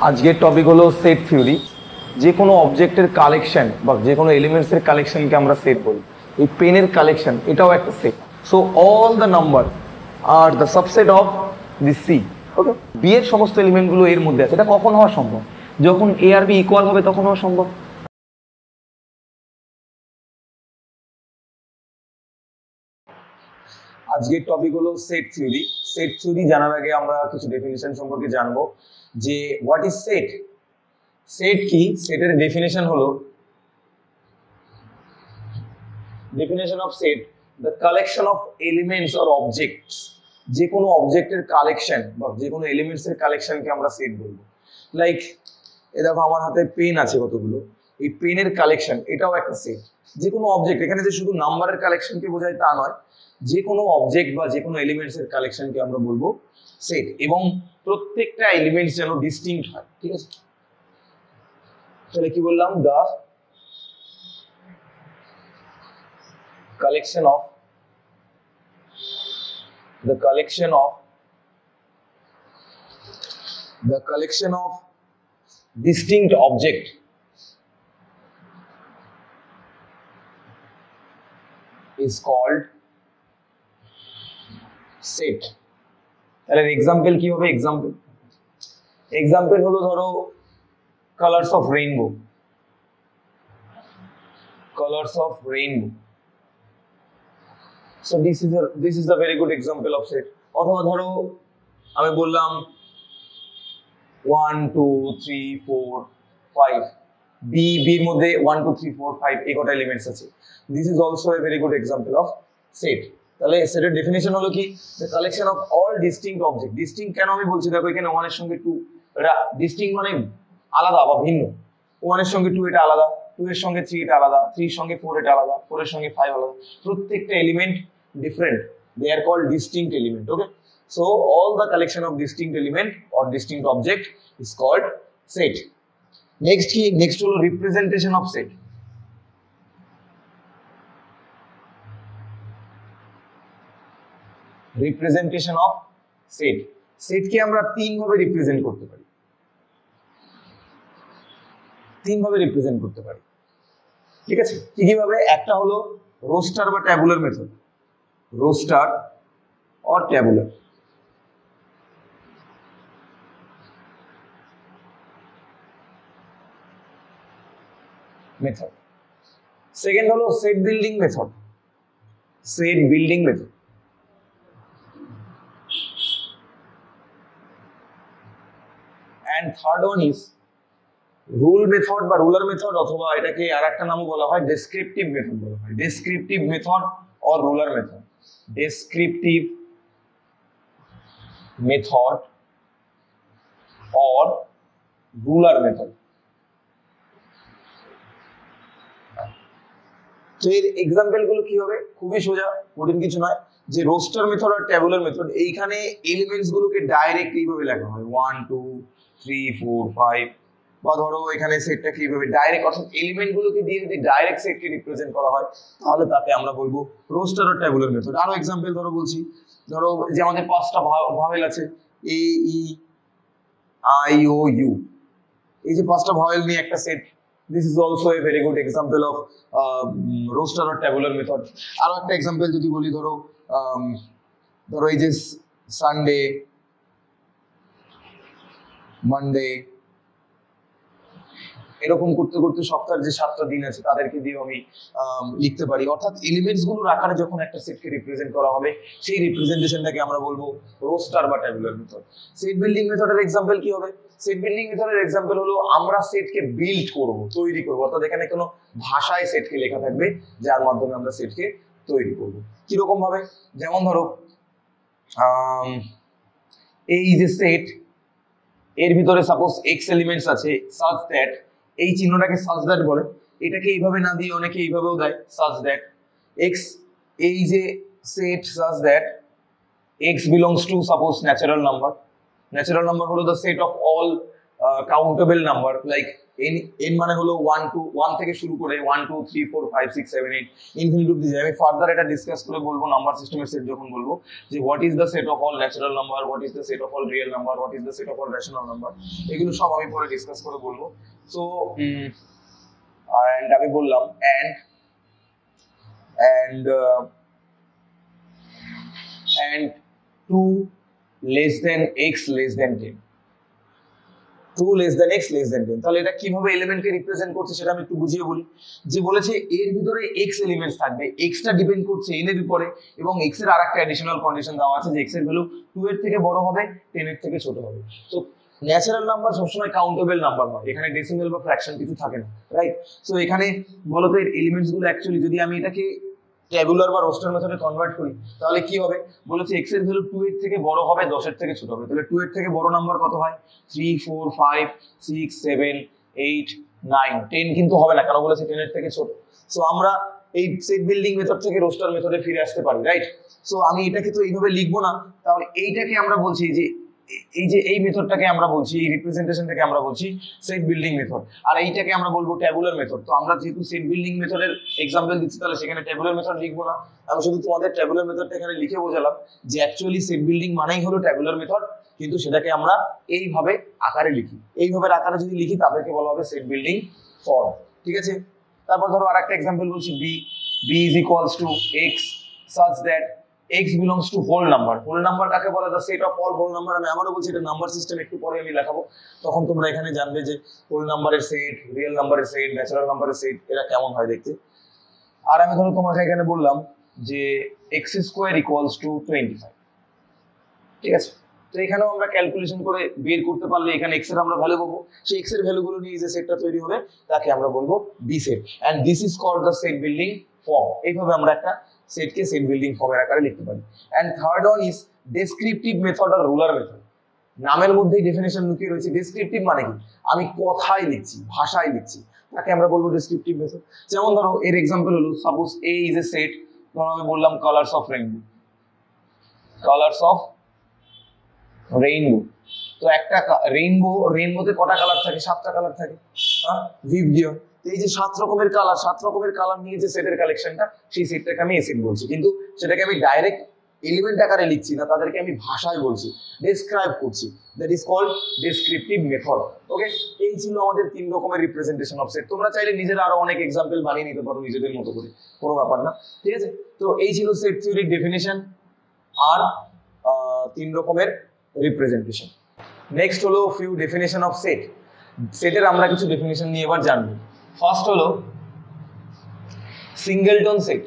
আজকের টপিক হলো set theory. যে কোনো অবজেক্টের কালেকশন বা যে কোনো এলিমেন্টসের কালেকশনকে আমরা সেট বলি। এই পেনের কালেকশন এটাও একটা set. So all the number are the subset of the C. Okay, B এর সমস্ত এলিমেন্টগুলো এর মধ্যে আছে। এটা কখন হওয়া সম্ভব? যখন এ আর বি ইকুয়াল হবে তখন হওয়া সম্ভব। আজকের টপিক হলো সেট থিওরি। সেট থিওরি জানার আগে আমরা কিছু ডেফিনিশন সম্পর্কে জানবো যে হোয়াট ইজ সেট। সেট কি? সেটের ডেফিনেশন হলো, definition of set, the collection of elements or objects। যে কোনো অবজেক্টের কালেকশন বা যে কোনো এলিমেন্টস এর কালেকশনকে আমরা সেট বলবো। লাইক এ দেখো আমার হাতে পেন আছে কতগুলো, এই পেনের কালেকশন এটাও একটা সেট। যে কোনো অবজেক্ট, এখানে যে শুধু নাম্বারের কালেকশনকে বোঝায় তা নয়, যে কোনো অবজেক্ট বা যে কোনো এলিমেন্টস এর কালেকশনকে আমরা বলবো সেট, এবং প্রত্যেকটা এলিমেন্টস যেন ডিস্টিংক্ট হয়। ঠিক আছে, তাহলে কি বললাম? দা collection of distinct object is called set। তাহলে এক্সাম্পল কি হবে? এক্সাম্পল হলো ধরো colours of rainbow. So this is a very good example of set। অথবা ধরো আমি বললাম 1 2 3 4 5, বি এর মধ্যে 1 2 3 4 5 এই কটা এলিমেন্টস আছে। This is also A very good example of set. তাহলে সেটের ডেফিনিশন হলো কি? The collection of all distinct object. Distinct কেন আমি বলছি? দেখো এখানে 1 এর সঙ্গে 2, এটা ডিস্টিংক্ট মানে আলাদা বা ভিন্ন। 1 এর সঙ্গে 2 এটা আলাদা, 2 এর সঙ্গে 3 এটা আলাদা, 3 এর সঙ্গে 4 এটা আলাদা, 4 এর সঙ্গে 5 আলাদা। প্রত্যেকটা element different, they are called distinct element। Okay, so all the collection of distinct element or distinct object is called set। next হলো representation of set। representation of set কে আমরা তিন ভাবে রিপ্রেজেন্ট করতে পারি। ঠিক আছে, কি ভাবে? একটা হলো রোস্টার বা tabular method. roster or tabular method। second হলো set building method। and third one is rule method বা ruler method, অথবা এটাকে আরেকটা নামও বলা হয় descriptive method বলা হয়। descriptive method or ruler method। descriptive method or ruler method। তো এর এক্সাম্পল গুলো কি হবে? খুবই সোজা, কঠিন কিছু নয়। যে রোস্টার মেথড আর ট্যাবুলার মেথড, এইখানে এলিমেন্টস গুলোকে ডাইরেক্ট এইভাবে লেখা হয় 1 2 3 4 5, বা ধরো এখানে সেটটা কিভাবে ডাইরেক্ট, অর্থাৎ এলিমেন্ট গুলোকে দিয়ে যদি ডাইরেক্ট সেটকে রিপ্রেজেন্ট করা হয় তাহলে তাকে আমরা বলবো রোস্টার আর ট্যাবুলার মেথড। আরো এক্সাম্পল ধরো বলছি, ধরো যে আমাদের 5টা ভাওয়েল আছে এ ই আই ও ইউ, এই যে 5টা ভাওয়েল নিয়ে একটা set. This is also a very good example of roster or tabular method। আরো একটা এক্সাম্পল যদি বলি, ধরো এই যে সানডে, মানডে, এরকম করতে করতে সপ্তাহের যে 7টা দিন আছে তাদেরকে দিয়ে আমি লিখতে পারি। অর্থাৎ এলিমেন্টস গুলোর আকারে যখন একটা সেটকে রিপ্রেজেন্ট করা হবে সেই রিপ্রেজেন্টেশনটাকে আমরা বলবো রোস্টার বা ট্যাবুলার মেথড। সেট বিল্ডিং মেথডের এক্সাম্পল কি হবে? সেট বিল্ডিং মেথডের এক্সাম্পল হলো আমরা সেটকে বিল্ড করব, তৈরি করব। অর্থাৎ এখানে কোনো ভাষায় সেটকে লেখা থাকবে যার মাধ্যমে আমরা সেটকে তৈরি করব। কি রকম ভাবে? যেমন ধরো এই যে সেট, এর ভিতরে সাপোজ এক্স এলিমেন্টস আছে such that, এই চিহ্নটাকে such that বলে। এটাকে এইভাবে না দিয়ে অনেকে এইভাবেও দেয় such that x, এই যে set such that x belongs to suppose natural number হলো the set of all countable number like N N মানে হলো 1 টু 1 থেকে শুরু করে 1 2 3 4 5 6 7 8 ইনফিনিটি অবধি যায়। আমি ফার্দার এটা ডিসকাস করে বলবো নাম্বার সিস্টেমের সেট যখন বলবো যে what is the set of all natural number, what is the set of all real number, what is the set of all rational number, এগুলো সব আমি পরে ডিসকাস করে বলবো। সো এন্ড আমি বললাম and 2 less than x less than 10, 2 less than x less than 10। তাহলে এটা কিভাবে এলিমেন্টকে রিপ্রেজেন্ট করছে সেটা আমি একটু বুঝিয়ে বলি। যে বলেছে এর ভিতরে x এলিমেন্টস থাকবে, x টা ডিপেন্ড করছে n এর উপরে, এবং x এর আরেকটা অ্যাডিশনাল কন্ডিশন দেওয়া আছে যে x এর ভ্যালু 2 এর থেকে বড় হবে, 10 এর থেকে ছোট হবে। তো ন্যাচারাল নাম্বার সবসময় কাউন্টেবল নাম্বার হয়, এখানে ডেসিমেল বা ফ্র্যাকশন কিছু থাকে না, রাইট? সো এখানে বলতো এর এলিমেন্টস গুলো অ্যাকচুয়ালি যদি আমি এটাকে ট্যাবুলার বা রোস্টার মেথডে কনভার্ট করি তাহলে কি হবে, বলেছে x এর ভ্যালু 2 এর থেকে বড় হবে, 10 এর থেকে ছোট হবে। তাহলে 2 এর থেকে বড় নাম্বার কত হয়? 3 4 5 6 7 8 9 10 কিন্তু হবে না, কেন বলেছে 10 এর থেকে ছোট। সো আমরা এই সেট বিল্ডিং মেথড থেকে রোস্টার মেথডে ফিরে আসতে পারি, রাইট? সো আমি এটাকে তো এইভাবে লিখবো না, তাহলে এইটাকে আমরা বলছি যে এই মেথডটাকে আমরা বলছি, এই রিপ্রেজেন্টেশনটাকে আমরা বলছি সেট বিল্ডিং মেথড, আর এইটাকে আমরা বলবো ট্যাবুলার মেথড। তো আমরা যেহেতু সেট বিল্ডিং মেথডের এক্সাম্পল দিচ্ছি তাহলে সেখানে ট্যাবুলার মেথড লিখবো না, আমি শুধু তোমাদের ট্যাবুলার মেথডটা এখানে লিখে বোঝালাম যে অ্যাকচুয়ালি সেট বিল্ডিং মানেই হলো ট্যাবুলার মেথড, কিন্তু সেটাকে আমরা এইভাবে আকারে লিখি। এইভাবে আকারে যদি লিখি তাদেরকে বলা হবে সেট বিল্ডিং ফর্ম, ঠিক আছে? তারপর ধরো আরেকটা এক্সাম্পল বলছি, b is equals to x such that x belongs to whole number। Whole number কাকে বলে? the set of all whole number। আমি আবারও বলছি এটা নাম্বার সিস্টেম, একটু পরে আমি দেখাবো, তখন তোমরা এখানে জানবে যে হোল নাম্বারের সেট, রিয়েল নাম্বারের সেট, ন্যাচারাল নাম্বারের সেট এরা কেমন হয় দেখতে। আর আমি ধরো তোমাকে এখানে বললাম যে x স্কয়ার ইকুয়ালস টু 25, ঠিক আছে? তো এখানেও আমরা ক্যালকুলেশন করে বের করতে পারলে এখানে x এর আমরা ভ্যালু পাবো, সেই x এর ভ্যালুগুলো নিয়ে যে সেটটা তৈরি হবে তাকে আমরা বলবো B set, and this is called the set building form. এইভাবে আমরা একটা সেটকে সেট বিল্ডিং ফর্মের আকারে লিখতে পারি। And third one is descriptive method or ruler method. নামের মধ্যেই ডেফিনেশন লুকিয়ে রয়েছে। ডেসক্রিপটিভ মানে কি? আমি কথায় লিখছি, ভাষায় লিখছি, তাকে আমরা বলবো ডেসক্রিপটিভ মেথড। যেমন ধরো এর এক্সাম্পল হলো, suppose A is a set, ধরো আমি বললাম colours of rainbow, colours of rainbow. তো একটা রেইনবোতে কটা কালার থাকে? 7টা কালার থাকে, ভিভ গিয়ার। এই যে 7 রকমের কালার নিয়ে যে সেটের কালেকশনটা, সেই সেটটাকে আমি এ সেট বলছি, কিন্তু সেটাকে আমি ডাইরেক্ট এলিমেন্ট আকারে লিখছি না, তাদেরকে আমি ভাষায় বলছি, ডেসক্রাইব করছি, that is called descriptive method. Okay, এই ছিল আমাদের 3 রকমের রিপ্রেজেন্টেশন অফ সেট। তোমরা চাইলে নিজেরা আরো অনেক এক্সাম্পল বানিয়ে নিতে পারো নিজেদের মতো করে, কোনো ব্যাপার না, ঠিক আছে? তো এই ছিল সেট থিওরির ডেফিনেশন আর 3 রকমের রিপ্রেজেন্টেশন। নেক্সট হলো ফিউ ডেফিনেশন অফ সেট। সেটের আমরা কিছু ডেফিনেশন নিয়ে এবার জানবো। ফার্স্ট হলো সিঙ্গেলটন সেট।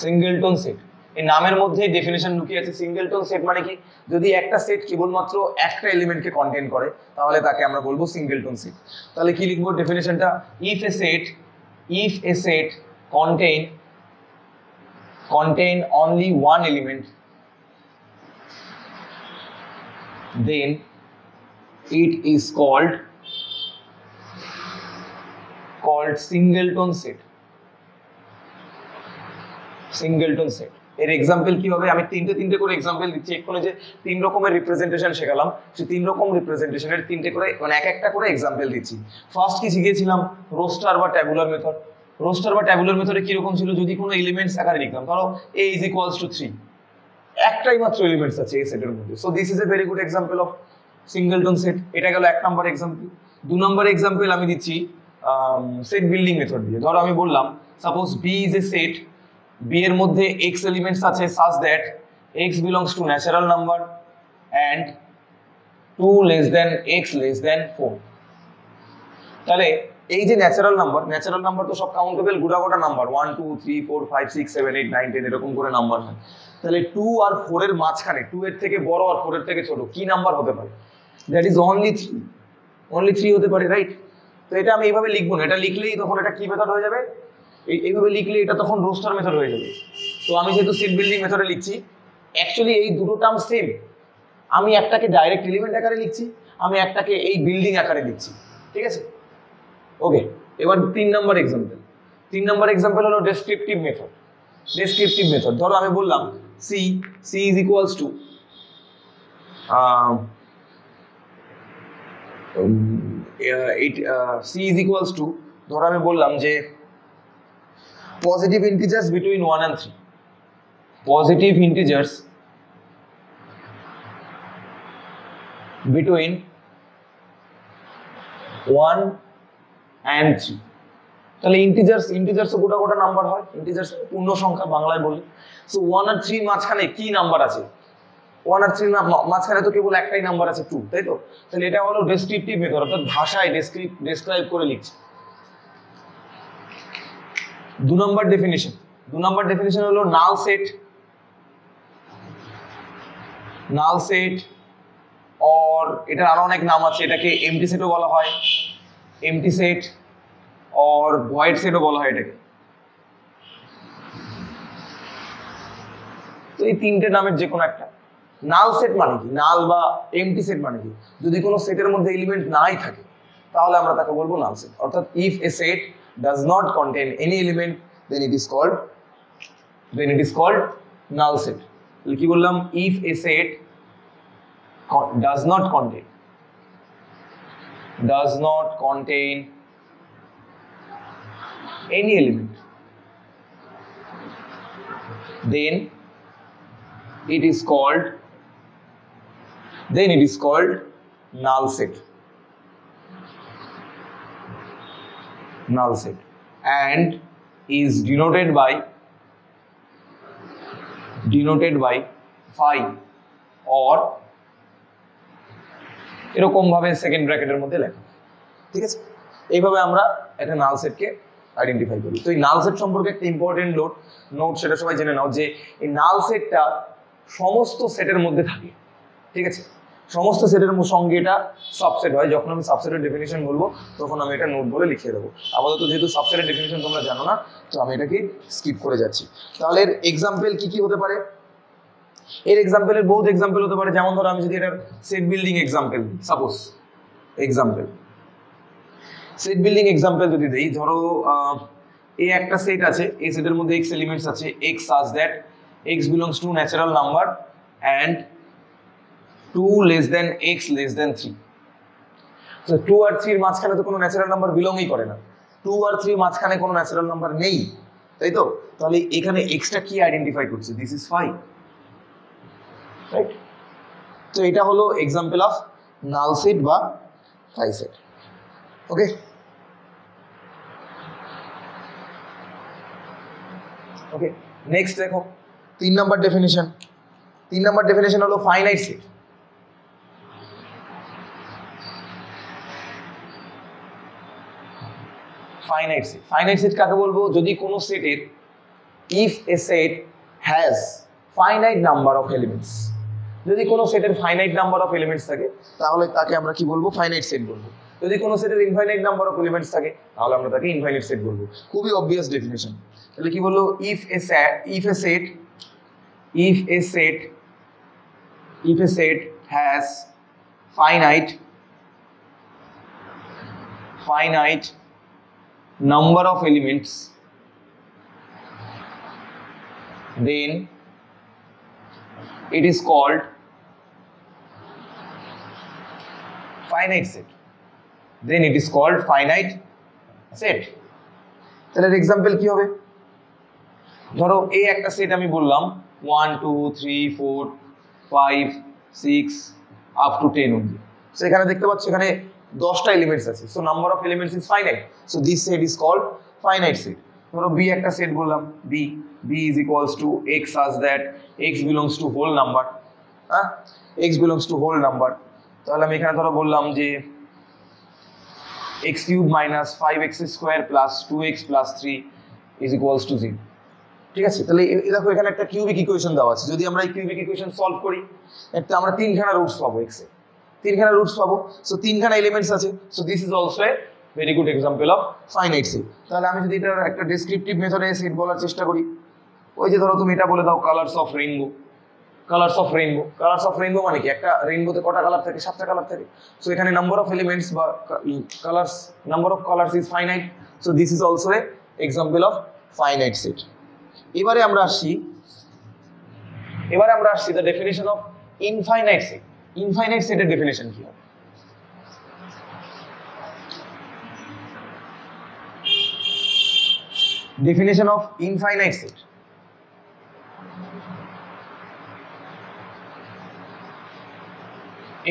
সিঙ্গেলটন সেট, এই নামের মধ্যে ডেফিনেশন লুকিয়ে আছে। সিঙ্গেলটন সেট মানে কি? যদি একটা সেট কেবলমাত্র একটা এলিমেন্টকে কন্টেইন করে তাহলে তাকে আমরা বলবো সিঙ্গেলটন সেট। তাহলে কি লিখবো ডেফিনেশনটা? If a set contain only one element, then it is called singleton set। Singleton set এর এক্সাম্পল কি হবে? আমি তিনটে করে এক্সাম্পল দিচ্ছি এক্ষুনি, যে 3 রকমের রিপ্রেজেন্টেশন শেখালাম, সেই 3 রকম রিপ্রেজেন্টেশনের 3টে করে, মানে একটা করে এক্সাম্পল দিচ্ছি। ফার্স্ট কি শিখেছিলাম? রোস্টার বা ট্যাবুলার মেথড। রোস্টার বা ট্যাবুলার মেথডে কিরকম ছিল? যদি কোনো এলিমেন্টস আকারে লিখতাম, ধরো a is equals to 3, একটাই মাত্র এলিমেন্টস আছে এই সেটের মধ্যে, so this is a very good example of singleton set. এটা গেল 1 নম্বর এক্সাম্পল। 2 নম্বর এক্সাম্পল আমি দিচ্ছি সেট বিল্ডিং মেথড দিয়ে। ধরো আমি বললাম suppose b is a set, b এর মধ্যে x এলিমেন্টস আছে such that x belongs to natural number and 2 less than x less than 4। তাহলে এই যে ন্যাচারাল নাম্বার তো সব কাউন্টেবল গোটা নাম্বার, 1 2 3 4 5 6 7 8 9 10 এরকম করে নাম্বার হয়। তাহলে 2 আর 4 এর মাঝখানে, 2 এর থেকে বড় আর 4 এর থেকে ছোট কি নাম্বার হতে পারে? দ্যাট ইজ অনলি 3 হতে পারে, রাইট? তো এটা আমি এইভাবে লিখবো না, এটা লিখলেই তখন এটা কি মেথড হয়ে যাবে? এইভাবে লিখলে এটা তখন রোস্টার মেথড হয়ে যাবে। তো আমি যেহেতু সেট বিল্ডিং মেথডে লিখছি, অ্যাকচুয়ালি এই দুটো টার্ম সেম। আমি একটাকে ডাইরেক্ট এলিমেন্ট আকারে লিখছি, আমি একটাকে এই বিল্ডিং আকারে লিখছি, ঠিক আছে? ওকে, এবার 3 নম্বর এক্সাম্পল হলো ডেসক্রিপটিভ মেথড। ধরো আমি বললাম c is equals to C is equals to, ধরো আমি বললাম যে positive integers between 1 and 3, positive integers between 1 and 3, তাহলে ইন্টিজার্স গোটা গোটা নাম্বার হয়, ইন্টিজার্স পূর্ণ সংখ্যা বাংলায় বলি। সো 1 আর 3 মাঝখানে কি নাম্বার আছে? 1 আর 3 মাঝখানে তো কেবল একটাই নাম্বার আছে 2, তাই তো? তাহলে এটা হলো ডেসক্রিপটিভ মেথড, অর্থাৎ ভাষায় ডেসক্রাইব করে লিখছি। 2 নম্বর ডেফিনিশন হলো নাল সেট অর এটার আরো অনেক নাম আছে, এটাকে এমটি সেটও বলা হয়, এমটি সেট অর ভয়েড সেটও বলা হয় এটাকে। তো এই তিনটে নামের যে কোনো একটা। নাল সেট মানে কি, নাল বা এমটি সেট মানে কি? যদি কোনো সেটের মধ্যে এলিমেন্ট নাই থাকে তাহলে আমরা তাকে বলবো নাল সেট, অর্থাৎ if a set does not contain any element then it is called null set। তাহলে কি বললাম? if a set does not contain any element then it is called null set and is denoted by phi or এরকম ভাবে second ব্র্যাকেটের মধ্যে লেখা, ঠিক আছে? এইভাবে আমরা একটা নাল সেটকে আইডেন্টিফাই করি। তো এই নাল সেট সম্পর্কে একটা ইম্পর্টেন্ট নোট সেটা সবাই জেনে নাও যে এই নাল সেটটা সমস্ত সেটের মধ্যে থাকে, ঠিক আছে? সমস্ত সেটের সঙ্গে এটা সাবসেট হয়। যখন আমি সাবসেটের ডেফিনিশন বলবো তখন আমি এটা নোট বলে লিখে দেবো। আপাতত যেহেতু সাবসেটের ডেফিনিশন তোমরা জানো না, তো আমি এটাকে স্কিপ করে যাচ্ছি। তাহলে এর এক্সাম্পল কি হতে পারে? এর এক্সাম্পলের বহুত এক্সাম্পল হতে পারে। যেমন ধরো আমি যদি এটার set building example, suppose set building example যদি দেই, ধরো এ একটা সেট আছে, এই সেটের মধ্যে x এলিমেন্টস আছে, x such that x belongs to natural number and 2 less than x less than 3। তো 2 আর 3 এর মাঝখানে তো কোনো ন্যাচারাল নাম্বার বিলংই করে না, 2 আর 3 মাঝখানে কোনো ন্যাচারাল নাম্বার নেই, তাই তো? তাহলে এখানে x টা কি আইডেন্টিফাই করছে? This is phi, right? তো এটা হলো এক্সাম্পল অফ নাল সেট বা phi সেট। ওকে, নেক্সট দেখো 3 নাম্বার ডেফিনিশন হলো ফাইনাইট সেট। ফাইনাইট সেট কাকে বলবো? যদি কোনো সেটের if a set has finite number of elements, যদি কোনো সেটের ফাইনাইট নাম্বার অফ এলিমেন্টস থাকে তাহলে তাকে আমরা কি বলবো? ফাইনাইট সেট বলবো। যদি কোনো সেটের ইনফাইনাইট নাম্বার অফ এলিমেন্টস থাকে তাহলে আমরা তাকে ইনফাইনাইট সেট বলবো। খুবই অবভিয়াস ডেফিনিশন। তাহলে কি বললো? If a set has finite number of elements then it is called finite set। তাহলে এক্সাম্পল কি হবে? ধরো এই একটা সেট আমি বললাম 1 2 3 4 5 6 আপ টু 10 অবধি। সো এখানে দেখতে পাচ্ছ এখানে 10টা এলিমেন্টস আছে, so number of elements is finite, so this set is called finite set. ধরো বি একটা সেট বললাম, b is equals to x such that x belongs to whole number, তাহলে আমি এখানে ধরো বললাম যে x cube minus 5x square plus 2x plus 3 is equals to 0, ঠিক আছে? তাহলে দেখো এখানে একটা কিউবিক ইকুয়েশন দেওয়া আছে। যদি আমরা এই কিউবিক ইকুয়েশন সলভ করি, একটা আমরা তিনখানা রুটস পাবো, x এর তিনখানা রুটস পাবো, সো তিনখানা এলিমেন্টস আছে, so this is also A very good example of finite set. তাহলে আমি যদি এটার একটা ডেসক্রিপটিভ মেথডে সেট বলার চেষ্টা করি, ওই যে ধরো তুমি এটা বলে দাও কালারস অফ রেইনবো মানে কি? একটা রেইনবোতে কটা কালার থাকে? 7টা কালার থাকে। সো এখানে নাম্বার অফ এলিমেন্টস বা number of colours is finite, so this is also a example of finite set. এবারে আমরা আসছি the definition of infinite set. Infinite সেটের ডেফিনিশন কি হবে? definition of infinite set.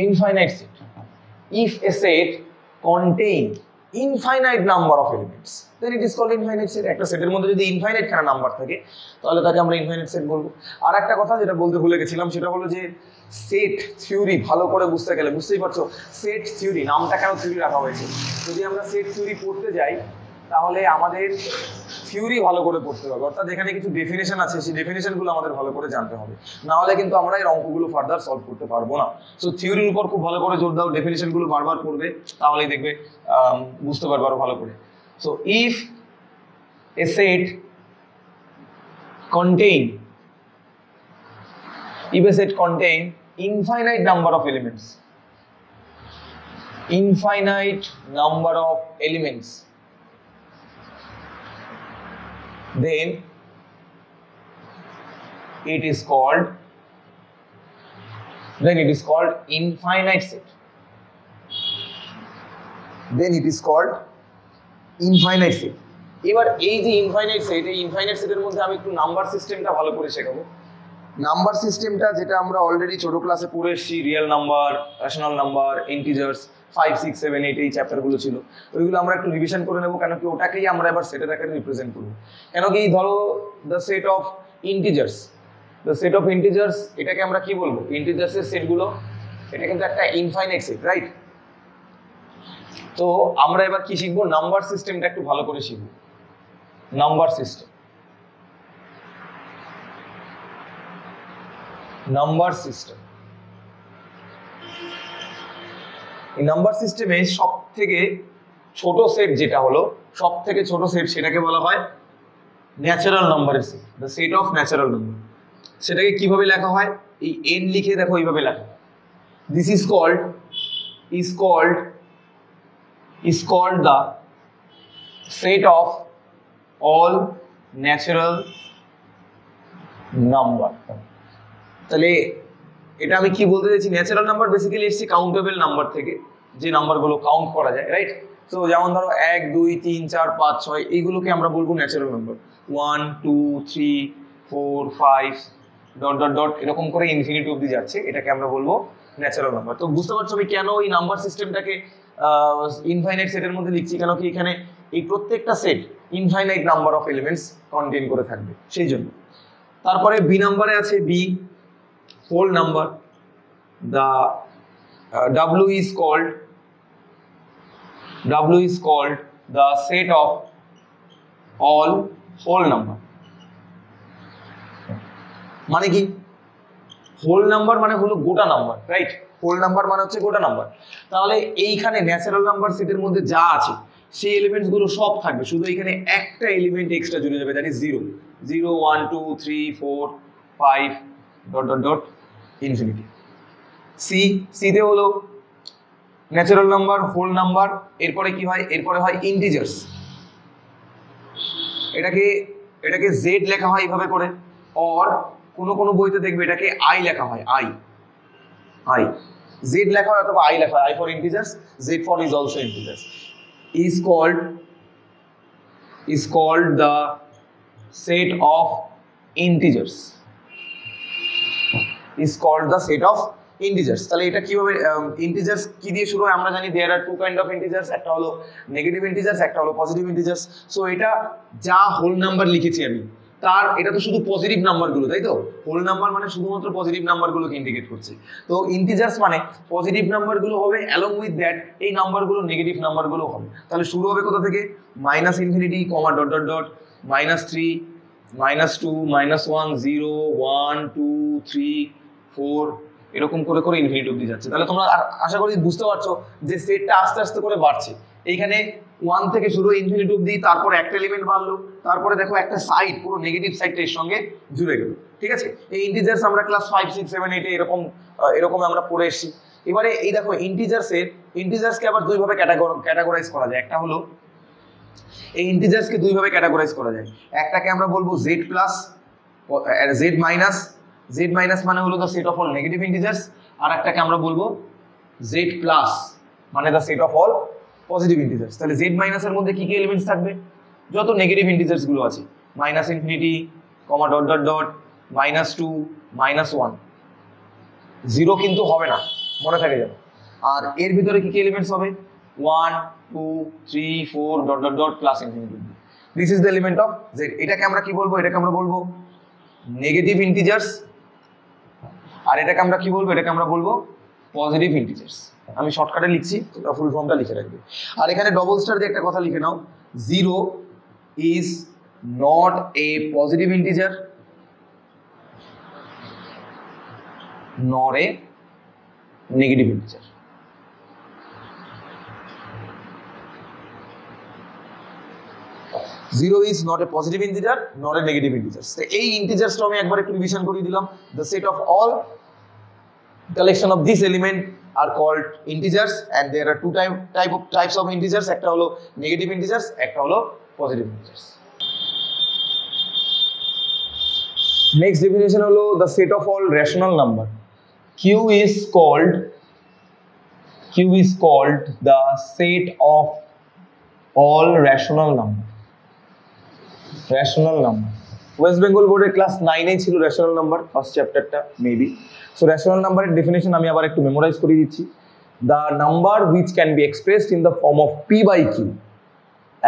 Infinite set. If a set contain infinite number of elements, then it is called infinite set. একটা সেটের মধ্যে যদি ইনফাইনাইট খানা নাম্বার থাকে তাহলে তাকে আমরা ইনফাইনাইট সেট বলবো। আর একটা কথা যেটা বলতে ভুলে গেছিলাম সেটা হলো যে সেট থিওরি ভালো করে বুঝতে গেলে, বুঝতেই পারছো সেট থিওরি নামটা কেন থিওরি রাখা হয়েছে। যদি আমরা সেট থিওরি পড়তে যাই তাহলে আমাদের থিওরি ভালো করে পড়তে হবে, অর্থাৎ এখানে কিছু ডেফিনেশন আছে সেই ডেফিনেশনগুলো আমাদের ভালো করে জানতে হবে, না হলে কিন্তু আমরা এই অঙ্কগুলো ফার্দার সলভ করতে পারবো না। সো থিওরির উপর খুব ভালো করে জোর দাও, ডেফিনেশনগুলো বারবার পড়বে, তাহলেই দেখবে বুঝতে পারবে আরো ভালো করে। So if a set contain infinite number of elements, then it is called infinite set. Then it is called infinite set. এবার এই যে ইনফাইনাইট সেট, এই ইনফাইনাইট সেটের মধ্যে আমি একটু নাম্বার সিস্টেমটা ভালো করে শেখাবো। নাম্বার সিস্টেমটা যেটা আমরা অলরেডি ছোট ক্লাসে পড়ে এসেছি, real number, rational number, integers, 5, 6, 7, 8 এই চ্যাপ্টারগুলো ছিল, ওইগুলো আমরা একটু রিভিশন করে নেবো, কেন কি ওটাকেই আমরা এবার সেটের আকারে রিপ্রেজেন্ট করবো। কেন কি ধরো দ্য সেট অফ ইন্টিজার্স, এটাকে আমরা কি বলবো, ইন্টিজার্সের সেটগুলো, এটা কিন্তু একটা ইনফাইনাইট সেট, রাইট? তো আমরা এবার কি শিখবো, নাম্বার সিস্টেমটা একটু ভালো করে শিখবো। নাম্বার সিস্টেম, এই নাম্বার সিস্টেমে সব থেকে ছোট সেট যেটা হলো, সব থেকে ছোট সেট, সেটাকে বলা হয় ন্যাচারাল নাম্বারের set, the set of natural number. সেটাকে কিভাবে লেখা হয়, এই n লিখে দেখো এইভাবে লেখা, this is called the set of all natural number। তাহলে এটা আমি কি বলতে চাইছি, ন্যাচারাল নাম্বার বেসিক্যালি এসছে কাউন্টেবল নাম্বার থেকে, যে নাম্বারগুলো কাউন্ট করা যায়, রাইট? তো যেমন ধরো 1, 2, 3, 4, 5, 6 এইগুলোকে আমরা বলবো natural number. 1, 2, 3, 4, 5 dot dot dot এরকম করে ইনফিনিটি অবধি যাচ্ছে, এটাকে আমরা বলবো ন্যাচারাল নাম্বার। তো বুঝতে পারছো আমি কেন এই নাম্বার সিস্টেমটাকে ইনফাইনাইট সেটের মধ্যে লিখছি, কেন কি এখানে এই প্রত্যেকটা set infinite number of elements contain করে থাকবে, সেই জন্য। তারপরে বি নাম্বারে আছে B whole number, the W is called the set of all whole number। মানে কি, হোল নাম্বার মানে হলো গোটা নাম্বার, রাইট? হোল নাম্বার মানে হচ্ছে গোটা নাম্বার। তাহলে এইখানে ন্যাচারাল নাম্বার সেটের মধ্যে যা আছে সেই এলিমেন্টস গুলো সব থাকবে, শুধু এখানে একটা এলিমেন্ট এক্সট্রা জুড়ে যাবে, that is 0, 0, 1, 2, 3, 4, 5 dot dot dot infinity. সিতে হলো ন্যাচারাল নাম্বার, হোল নাম্বার, এরপরে কি হয়, এরপরে হয় ইন্টিজার্স। এটাকে জেড লেখা হয় এইভাবে করে, অর কোনো বইতে দেখবে এটাকে আই লেখা হয়, আই জেড লেখা হয় অথবা আই লেখা হয়, I for integers, Z for is also integers. is called the set of integers, তাহলে এটা কিভাবে, ইন্টিজার্স কি দিয়ে শুরু হয় আমরা জানি, দেয়ার আর টু কাইন্ড অফ ইন্টিজার্স, একটা হলো নেগেটিভ ইন্টিজার্স, একটা হলো পজিটিভ ইন্টিজার্স। সো এটা যা হোল নাম্বার লিখেছি আমি, তার এটা তো শুধু পজিটিভ নাম্বারগুলো, তাই তো? হোল নাম্বার মানে শুধুমাত্র পজিটিভ নাম্বারগুলোকে ইন্ডিকেট করছে। তো ইন্টিজার্স মানে পজিটিভ নাম্বারগুলো হবে, অ্যালং উইথ দ্যাট এই নাম্বারগুলো নেগেটিভ নাম্বারগুলো হবে। তাহলে শুরু হবে কোথা থেকে, -ইনফিনিটি, ডট ডট ডট, -3, -2, -1, 0, 1, 2, 3, 4 এরকম করে করে ইনফিনিটি অবধি যাচ্ছে। তাহলে তোমরা আশা করি বুঝতে পারছো যে সেটটা আস্তে আস্তে করে বাড়ছে। এইখানে 1 থেকে শুরু ইনফিনিটি অবধি, তারপর একটা এলিমেন্ট বাড়লো, তারপরে দেখো একটা সাইড পুরো নেগেটিভ সাইডটা এর সঙ্গে জুড়ে গেল, ঠিক আছে? এই ইন্টিজার্স আমরা ক্লাস 5, 6, 7, 8 এরকম আমরা পড়ে এসেছি। এবারে এই দেখো ইন্টিজার্সকে আবার দুইভাবে ক্যাটাগরাইজ করা যায়। একটা হলো এই ইন্টিজার্সকে দুইভাবে ক্যাটাগরাইজ করা যায়, একটাকে আমরা বলবো জেড প্লাস, জেড মাইনাস মানে হলো the set of all negative integers, আর একটাকে আমরা বলবো জেড প্লাস মানে the set of all positive integers. তাহলে জেড মাইনাসের মধ্যে কি কি এলিমেন্টস থাকবে, যত নেগেটিভ ইন্টিজার্স গুলো আছে, মাইনাস ইনফিনিটি, কমা ডট ডট ডট, -2, -1, 0 কিন্তু হবে না, মনে থাকে যেন। আর এর ভিতরে কি কি এলিমেন্টস হবে? 1, 2, 3, 4 dot dot dot plus infinity. This is the element of z। এটাকে আমরা কি বলবো? এটাকে আমরা বলবো নেগেটিভ ইন্টিজার্স। আর এটাকে আমরা কি বলবো? এটাকে আমরা বলবো পজিটিভ ইন্টিজার্স। আমি শর্টকাটে লিখছি, তোমরা ফুল ফর্মটা লিখে রাখবে। আর এখানে ডবল স্টার দিয়ে একটা কথা লিখে নাও, 0 is not a positive integer nor a negative integer. Zero is not a positive integer nor a negative integer. So এই integers টা আমি একবার একটু রিভিশন করে দিলাম। The set of all collection of this element are called integers, and there are two types of integers, একটা হলো negative integers, একটা হলো positive integers. Next definition হলো the set of all rational number. Q is called the set of all rational number. Rational number. West Bengal board class 9 এ ছিল rational number first chapter টা maybe. So rational number এর definition আমি আবার একটু memorise করে দিচ্ছি। The number which can be expressed in the form of p by q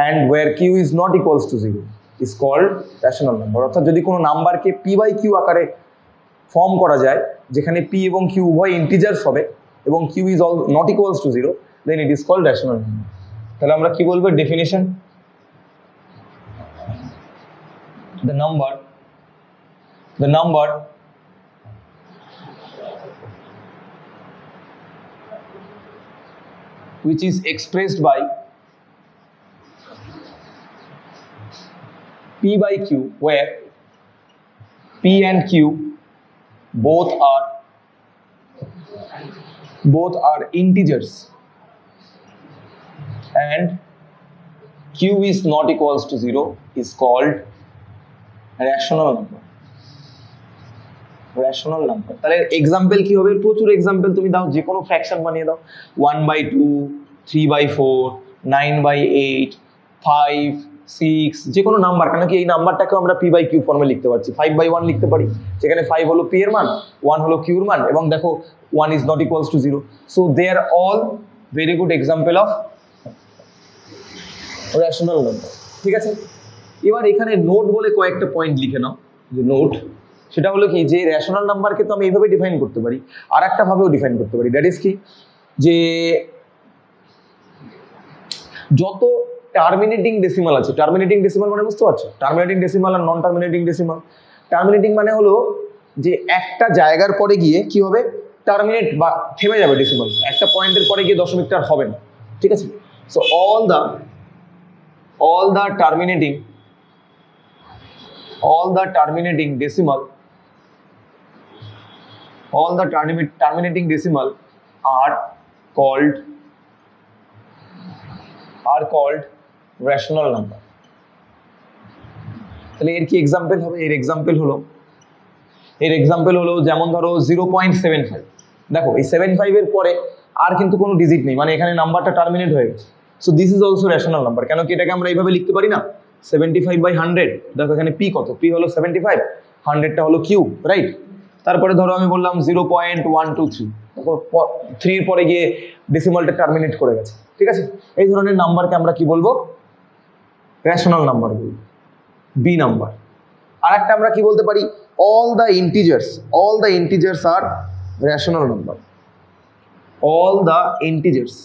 and where q is not equals to 0 is called rational number. অর্থাৎ যদি কোনো নাম্বারকে p by q আকারে ফর্ম করা যায়, যেখানে p এবং q উভয় ইন্টিজার্স হবে এবং q is all not equals to 0, then it is called rational number. তাহলে আমরা কি বলবো definition? The number which is expressed by p by q, where p and q both are integers and q is not equals to 0 is called rational number. Rational number. তাহলে example কি হবে? প্রচুর example তুমি দাও, যে কোনো fraction বানিয়ে দাও, 1/2, 3/4, 9/8, 5, 6, যে কোনো নাম্বার। কেন কি এই নাম্বারটাকে আমরা p by q ফর্মে লিখতে পারছি, 5/1 লিখতে পারি, যেখানে 5 হলো p এর মান, 1 হলো q এর মান, এবং দেখো 1 is not equals to 0. So they are all very good example of rational number. ঠিক আছে, এবার এখানে নোট বলে কয়েকটা পয়েন্ট লিখে নাও। যে নোট, সেটা হলো কি, যে রেশনাল নাম্বারকে তো আমি এইভাবে ডিফাইন করতে পারি, আর একটা ভাবেও ডিফাইন করতে পারি। দ্যাট ইজ কি, যে যত টার্মিনেটিং ডেসিমাল আছে, টার্মিনেটিং ডেসিমাল মানে বুঝতে পারছো? টার্মিনেটিং ডেসিমাল আর নন টার্মিনেটিং ডেসিমাল। টার্মিনেটিং মানে হলো যে একটা জায়গার পরে গিয়ে কি হবে, টার্মিনেট বা থেমে যাবে ডেসিমাল, একটা পয়েন্টের পরে গিয়ে দশমিকটা আর হবে না। ঠিক আছে, so all the terminating decimal are called rational number. তাহলে এর কি एग्जांपल হবে? এর एग्जांपल হলো যেমন ধরো 0.75। দেখো এই 75 এর পরে আর কিন্তু কোনো ডিজিট নেই, মানে এখানে নাম্বারটা টার্মিনেট হয়ে গেছে। So this is also rational number. কেন কি এটাকে আমরা এইভাবে লিখতে পারি না, 75/100। দেখো এখানে p কত, p হলো 75, 100টা হলো q, রাইট? তারপরে ধরো আমি বললাম 0.123, দেখো 3 এর পরে গিয়ে ডেসিমালটা টার্মিনেট করে গেছে। ঠিক আছে, এই ধরনের নাম্বারকে আমরা কি বলবো? রেশনাল নাম্বার বলবো, বি নাম্বার। আর একটা আমরা কি বলতে পারি, all the integers are rational number. All the integers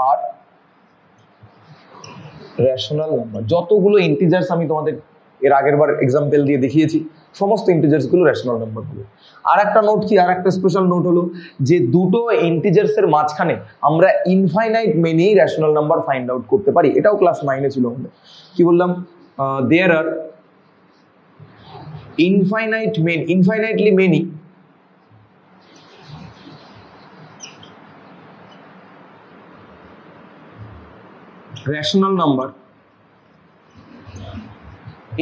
are rational number. যতগুলো ইন্টিজার্স আমি তোমাদের এর আগের বার एग्जांपल দিয়ে দেখিয়েছি, সমস্ত ইন্টিজার্স গুলো রেশনাল নাম্বার গুলো। আর একটা নোট কি, আর একটা স্পেশাল নোট হলো যে দুটো ইন্টিজার্স এর মাঝখানে আমরা infinite many rational number find out করতে পারি। এটাও ক্লাস 9 এ ছিল আমাদের। কি বললাম? দেয়ার আর infinitely many rational number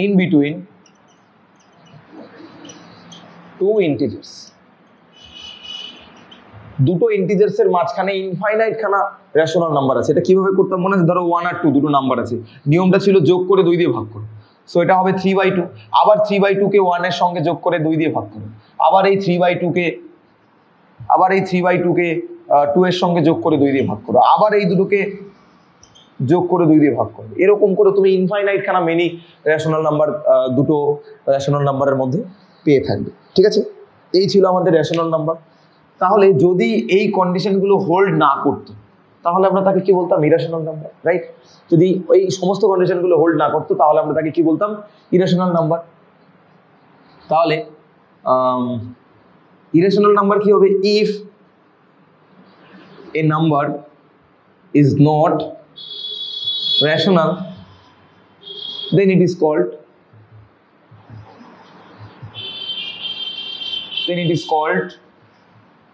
in between two integers. দুটো ইন্টিজার্স এর মাঝখানে ইনফাইনাইট খানা রেশনাল নাম্বার আছে। এটা কিভাবে করতাম মনে আছে? ধরো 1 আর 2 দুটো নাম্বার আছে, নিয়মটা ছিল যোগ করে 2 দিয়ে ভাগ করো। সো এটা হবে 3/2, আবার 3/2 কে 1 এর সঙ্গে যোগ করে 2 দিয়ে ভাগ করো, আবার এই 3/2 কে 2 এর সঙ্গে যোগ করে 2 দিয়ে ভাগ করো, আবার এই দুটোকে যোগ করে 2 দিয়ে ভাগ করো। এরকম করে তুমি ইনফাইনাইট খানা মেনি রেশনাল নাম্বার দুটো রেশনাল নাম্বারের মধ্যে পেয়ে থাকবে। ঠিক আছে, এই ছিল আমাদের রেশনাল নাম্বার। তাহলে যদি এই কন্ডিশনগুলো হোল্ড না করতো তাহলে আমরা তাকে কি বলতাম? Irrational number, right? যদি এই সমস্ত কন্ডিশনগুলো হোল্ড না করতো তাহলে আমরা তাকে কি বলতাম? Irrational number. তাহলে ইরেশনাল নাম্বার কি হবে? If a number is not rational, then it is called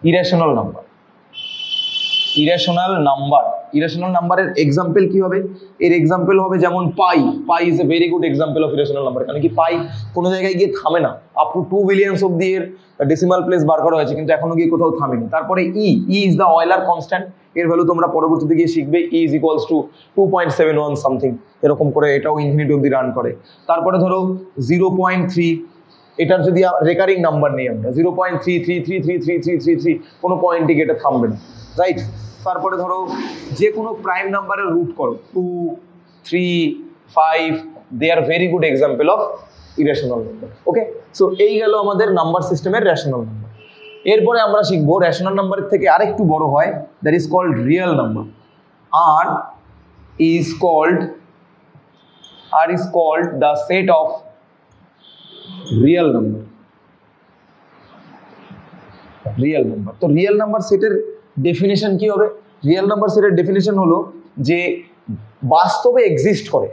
irrational number. irrational নাম্বারের এক্সাম্পল কি হবে? এর এক্সাম্পল হবে যেমন pi is a very good example of irrational number. কারণ কি পাই কোনো জায়গায় গিয়ে থামে না, আপ টু 2 বিলিয়নস অব্দি এর ডেসিমাল প্লেস বার করা হয়েছে, কিন্তু এখনো গিয়ে কোথাও থামেনি। তারপরে ই ইজ দ্য অয়েলার কনস্ট্যান্ট, এর ভ্যালু তোমরা পরবর্তীতে গিয়ে শিখবে। ই ইজ ইকুয়ালস টু 2.71 সামথিং, এরকম করে এটাও ইনফিনিটি অব্দি রান করে। তারপরে ধরো 0.3, এটার যদি রেকারিং নাম্বার নেই আমরা 0.3333333, কোনো পয়েন্টে গিয়ে এটা থামবে না, রাইট? তারপরে ধরো যে কোনো প্রাইম নাম্বারের রুট করো 2, 3, 5, they are very good example of irrational number. Okay, so এই গেল আমাদের নাম্বার সিস্টেমের রেশনাল নাম্বার। এরপরে আমরা শিখবো রেশনাল নাম্বারের থেকে আরেকটু বড় হয়, that is called real number. R is called the set of real number. তো রিয়েল নাম্বার সেটের ডেফিনেশন কি হবে? রিয়েল নাম্বার সেটের ডেফিনেশন হলো যে বাস্তবে এক্সিস্ট করে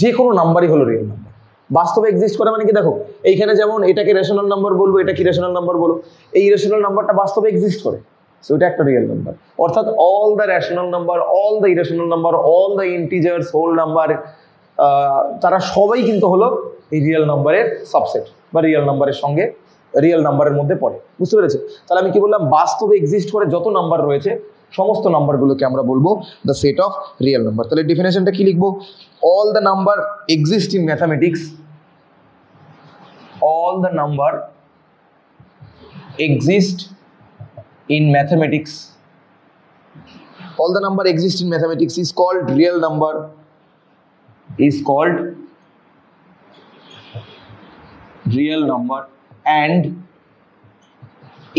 যে কোনো নাম্বারই হলো রিয়েল নাম্বার। বাস্তবে এক্সিস্ট করে মানে কি, দেখো এইখানে যেমন এটাকে রেশনাল নাম্বার বলবো, এটা কি রেশনাল নাম্বার বলো, এই রেশনাল নাম্বারটা বাস্তবে এক্সিস্ট করে, সো এটা একটা রিয়েল নাম্বার। অর্থাৎ all the rational number, all the irrational number, all the integers, whole number, তারা সবাই কিন্তু হলো এই রিয়েল নাম্বারের সাবসেট বা রিয়েল নাম্বারের সঙ্গে রিয়েল নাম্বারের মধ্যে পড়ে। বুঝতে পেরেছো? তাহলে আমি কি বললাম? বাস্তবে এক্সিস্ট করে যত নাম্বার রয়েছে সমস্ত নাম্বারগুলোকে আমরা বলবো the set of real number. তাহলে ডেফিনেশনটা কি লিখবো? All the number exist in mathematics, all the number exist in mathematics, all the number exist in mathematics is called real number, and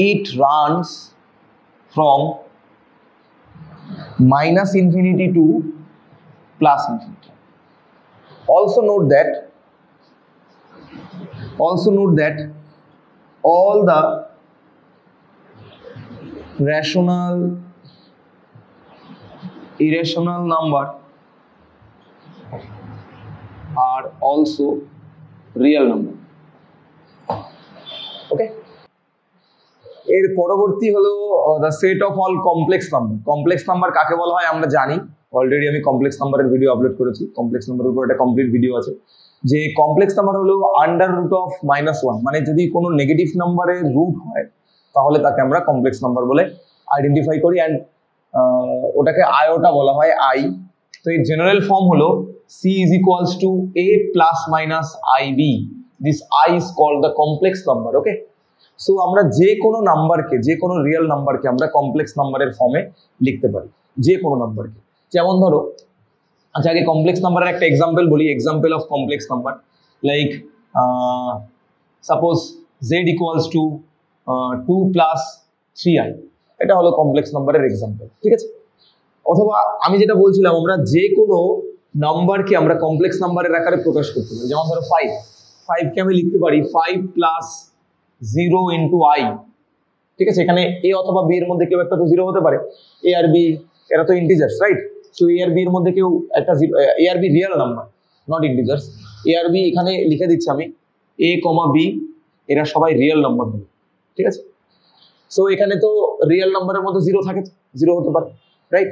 it runs from minus infinity to plus infinity. Also note that all the rational, irrational number are also real number. Okay, এর পরবর্তী হলো the set of all complex number. Complex number কাকে বলা হয় আমরা জানি, already আমি complex নাম্বারের ভিডিও আপলোড করেছি। কমপ্লেক্স নাম্বারের উপর একটা কমপ্লিট ভিডিও আছে। যে কমপ্লেক্স নাম্বার হলো √(-1), মানে যদি কোনো নেগেটিভ নাম্বারের রুট হয় তাহলে তাকে আমরা কমপ্লেক্স নাম্বার বলে আইডেন্টিফাই করি, অ্যান্ড ওটাকে আয়োটা বলা হয়, আই। তো এর জেনারেল ফর্ম হলো c is equals to a plus minus ib. This I is called the complex number. Okay, so আমরা যে কোনো নাম্বারকে, যে কোনো রিয়েল নাম্বারকে আমরা কমপ্লেক্স নাম্বারের ফর্মে লিখতে পারি, যে কোনো নাম্বারকে। যেমন ধরো, আচ্ছা আগে কমপ্লেক্স নাম্বারের একটা এক্সাম্পল বলি, example of complex number, like suppose z equals to 2 plus 3i, এটা হলো কমপ্লেক্স নাম্বারের এক্সাম্পল। ঠিক আছে, অথবা আমি যেটা বলছিলাম, আমরা যে কোনো নাম্বারকে আমরা কমপ্লেক্স নাম্বারের আকারে প্রকাশ করতে পারি। যেমন ধরো 5কে আমি লিখতে পারি 5 plus 0 into i। ঠিক আছে, এখানে a অথবা b এর মধ্যে কেউ একটা তো 0 হতে পারে, a আর b এরা তো ইন্টিজার্স, রাইট? সো a আর b এর মধ্যে কেউ একটা a আর b real number, not integers. a আর b এখানে লিখে দিচ্ছি আমি, a, b এরা সবাই রিয়েল নাম্বার হবে। ঠিক আছে, সো এখানে তো রিয়েল নাম্বারের মধ্যে 0 থাকে, 0 হতে পারে, রাইট?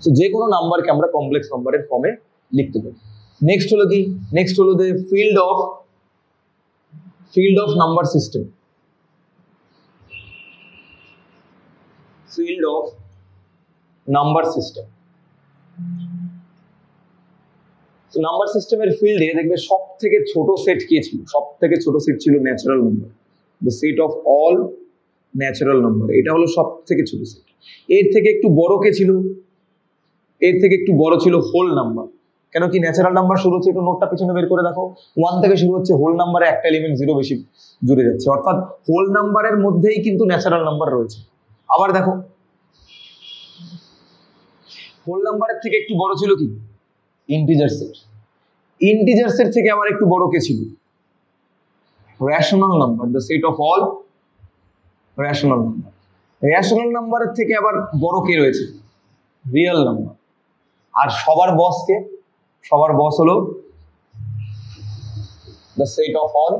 সো যে কোনো নাম্বারকে আমরা কমপ্লেক্স নাম্বারের ফর্মে লিখতে পারি। নেক্সট হলো কি? নেক্সট হলো the field of number system. field of number system. তো নাম্বার সিস্টেমের ফিল্ডে দেখবে সব থেকে ছোট সেট কি ছিল? সব থেকে ছোট সেট ছিল natural number, the set of all natural number. এটা হলো সব থেকে ছোট সেট। এর থেকে একটু বড় কে ছিল? এর থেকে একটু বড় ছিল হোল নাম্বার। কেন কি ন্যাচারাল নাম্বার শুরু হচ্ছে, একটু নোটটা পিছনে বের করে দেখো, 1 থেকে শুরু হচ্ছে, হোল নাম্বারে একটা এলিমেন্ট 0 বেশি জুড়ে যাচ্ছে, অর্থাৎ হোল নাম্বারের মধ্যেই কিন্তু ন্যাচারাল নাম্বার রয়েছে। আবার দেখো হোল নাম্বারের থেকে একটু বড় ছিল কি? Integer set. ইন্টিজারসের থেকে আবার একটু বড় কে ছিল? Rational number, the set of all rational number. Rational নাম্বারের থেকে আবার বড় কে রয়েছে? Real number. আর সবার বস কে? সবার বস হলো the set of all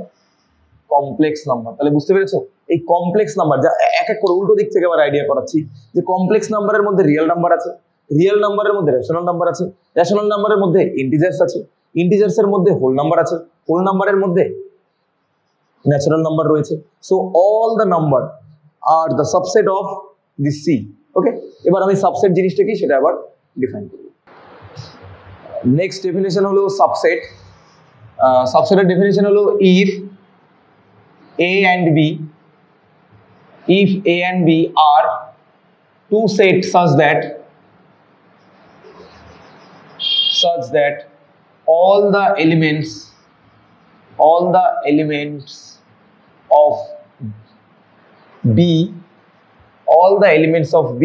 complex number. তাহলে বুঝতে পেরেছো এই কমপ্লেক্স নাম্বার, যা এক এক করে উল্টো দিক থেকে আবার আইডিয়া করাচ্ছি, যে কমপ্লেক্স নাম্বারের মধ্যে রিয়েল নাম্বার আছে, রিয়েল নাম্বারের মধ্যে রেশনাল নাম্বার আছে, রেশনাল নাম্বারের মধ্যে ইন্টিজার্স আছে, ইন্টিজার্সের মধ্যে হোল নাম্বার আছে, হোল নাম্বারের মধ্যে ন্যাচারাল নাম্বার রয়েছে। So all the number are the subset of this C. Okay, এবার আমি সাবসেট জিনিসটা কি সেটা আবার ডিফাইন করব। নেক্সট ডেফিনেশন হলো সাবসেট। সাবসেটের ডেফিনেশন হলো if A and B, if A and B are two sets such that all the elements of B, all the elements of B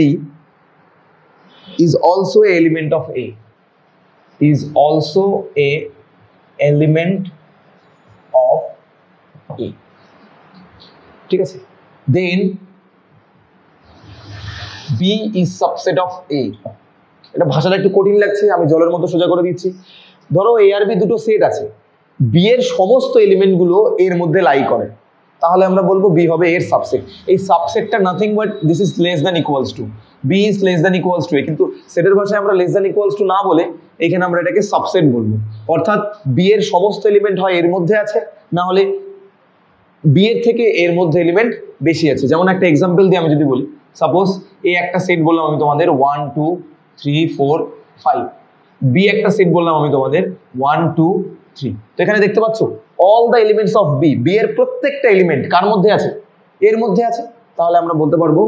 is also a element of A, is also a element of A. ঠিক আছে, দেন B is subset of এ। এটা ভাষাটা একটু কঠিন লাগছে, আমি জলের মতো সোজা করে দিচ্ছি। ধরো এ আর বি দুটো সেট আছে, বি এর সমস্ত এলিমেন্টগুলো এর মধ্যে লাই করে, তাহলে আমরা বলবো বি হবে এর সাবসেট। এই সাবসেটটা nothing but this is less than equals to, B is less than equals to A. কিন্তু সেটের ভাষায় আমরা লেস দ্যান ইকুয়ালস টু না বলে এখানে আমরা এটাকে সাবসেট বলবো। অর্থাৎ বি এর সমস্ত এলিমেন্ট হয় এর মধ্যে আছে, না হলে বি এর থেকে এর মধ্যে এলিমেন্ট বেশি আছে। যেমন একটা এক্সাম্পল দিয়ে আমি যদি বলি, সাপোজ এ একটা সেট বললাম আমি তোমাদের 1 2 3 4 5, বি একটা সেট বললাম আমি তোমাদের 1 2 3। তো এখানে দেখতে পাচ্ছ all the elements of B, B এর প্রত্যেকটা এলিমেন্ট কার মধ্যে আছে? এর মধ্যে আছে। তাহলে আমরা বলতে পারবো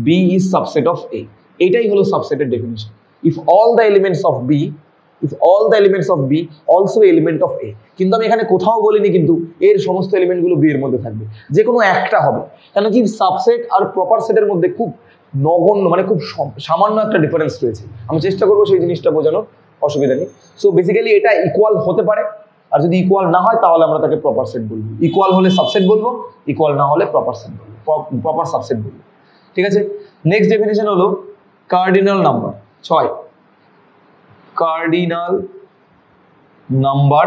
B is subset of A. এটাই হলো সাবসেটের definition. If all the elements of B, if all the elements of B also element of A। কিন্তু আমি এখানে কোথাও বলিনি কিন্তু এর সমস্ত এলিমেন্টগুলো বি এর মধ্যে থাকবে, যে কোনো একটা হবে। কেন কি সাবসেট আর প্রপার সেটের মধ্যে খুব নগণ্য, মানে খুব সামান্য একটা ডিফারেন্স রয়েছে। আমি চেষ্টা করবো সেই জিনিসটা বোঝানোর, অসুবিধা নেই। সো বেসিক্যালি এটা ইকুয়াল হতে পারে, আর যদি ইকুয়াল না হয় তাহলে আমরা তাকে প্রপার সেট বলবো। ইকুয়াল হলে সাবসেট বলবো, ইকুয়াল না হলে প্রপার সেট বলবো, প্রপার সাবসেট বলবো। ঠিক আছে, নেক্সট ডেফিনিশন হলো cardinal number. 6, cardinal number.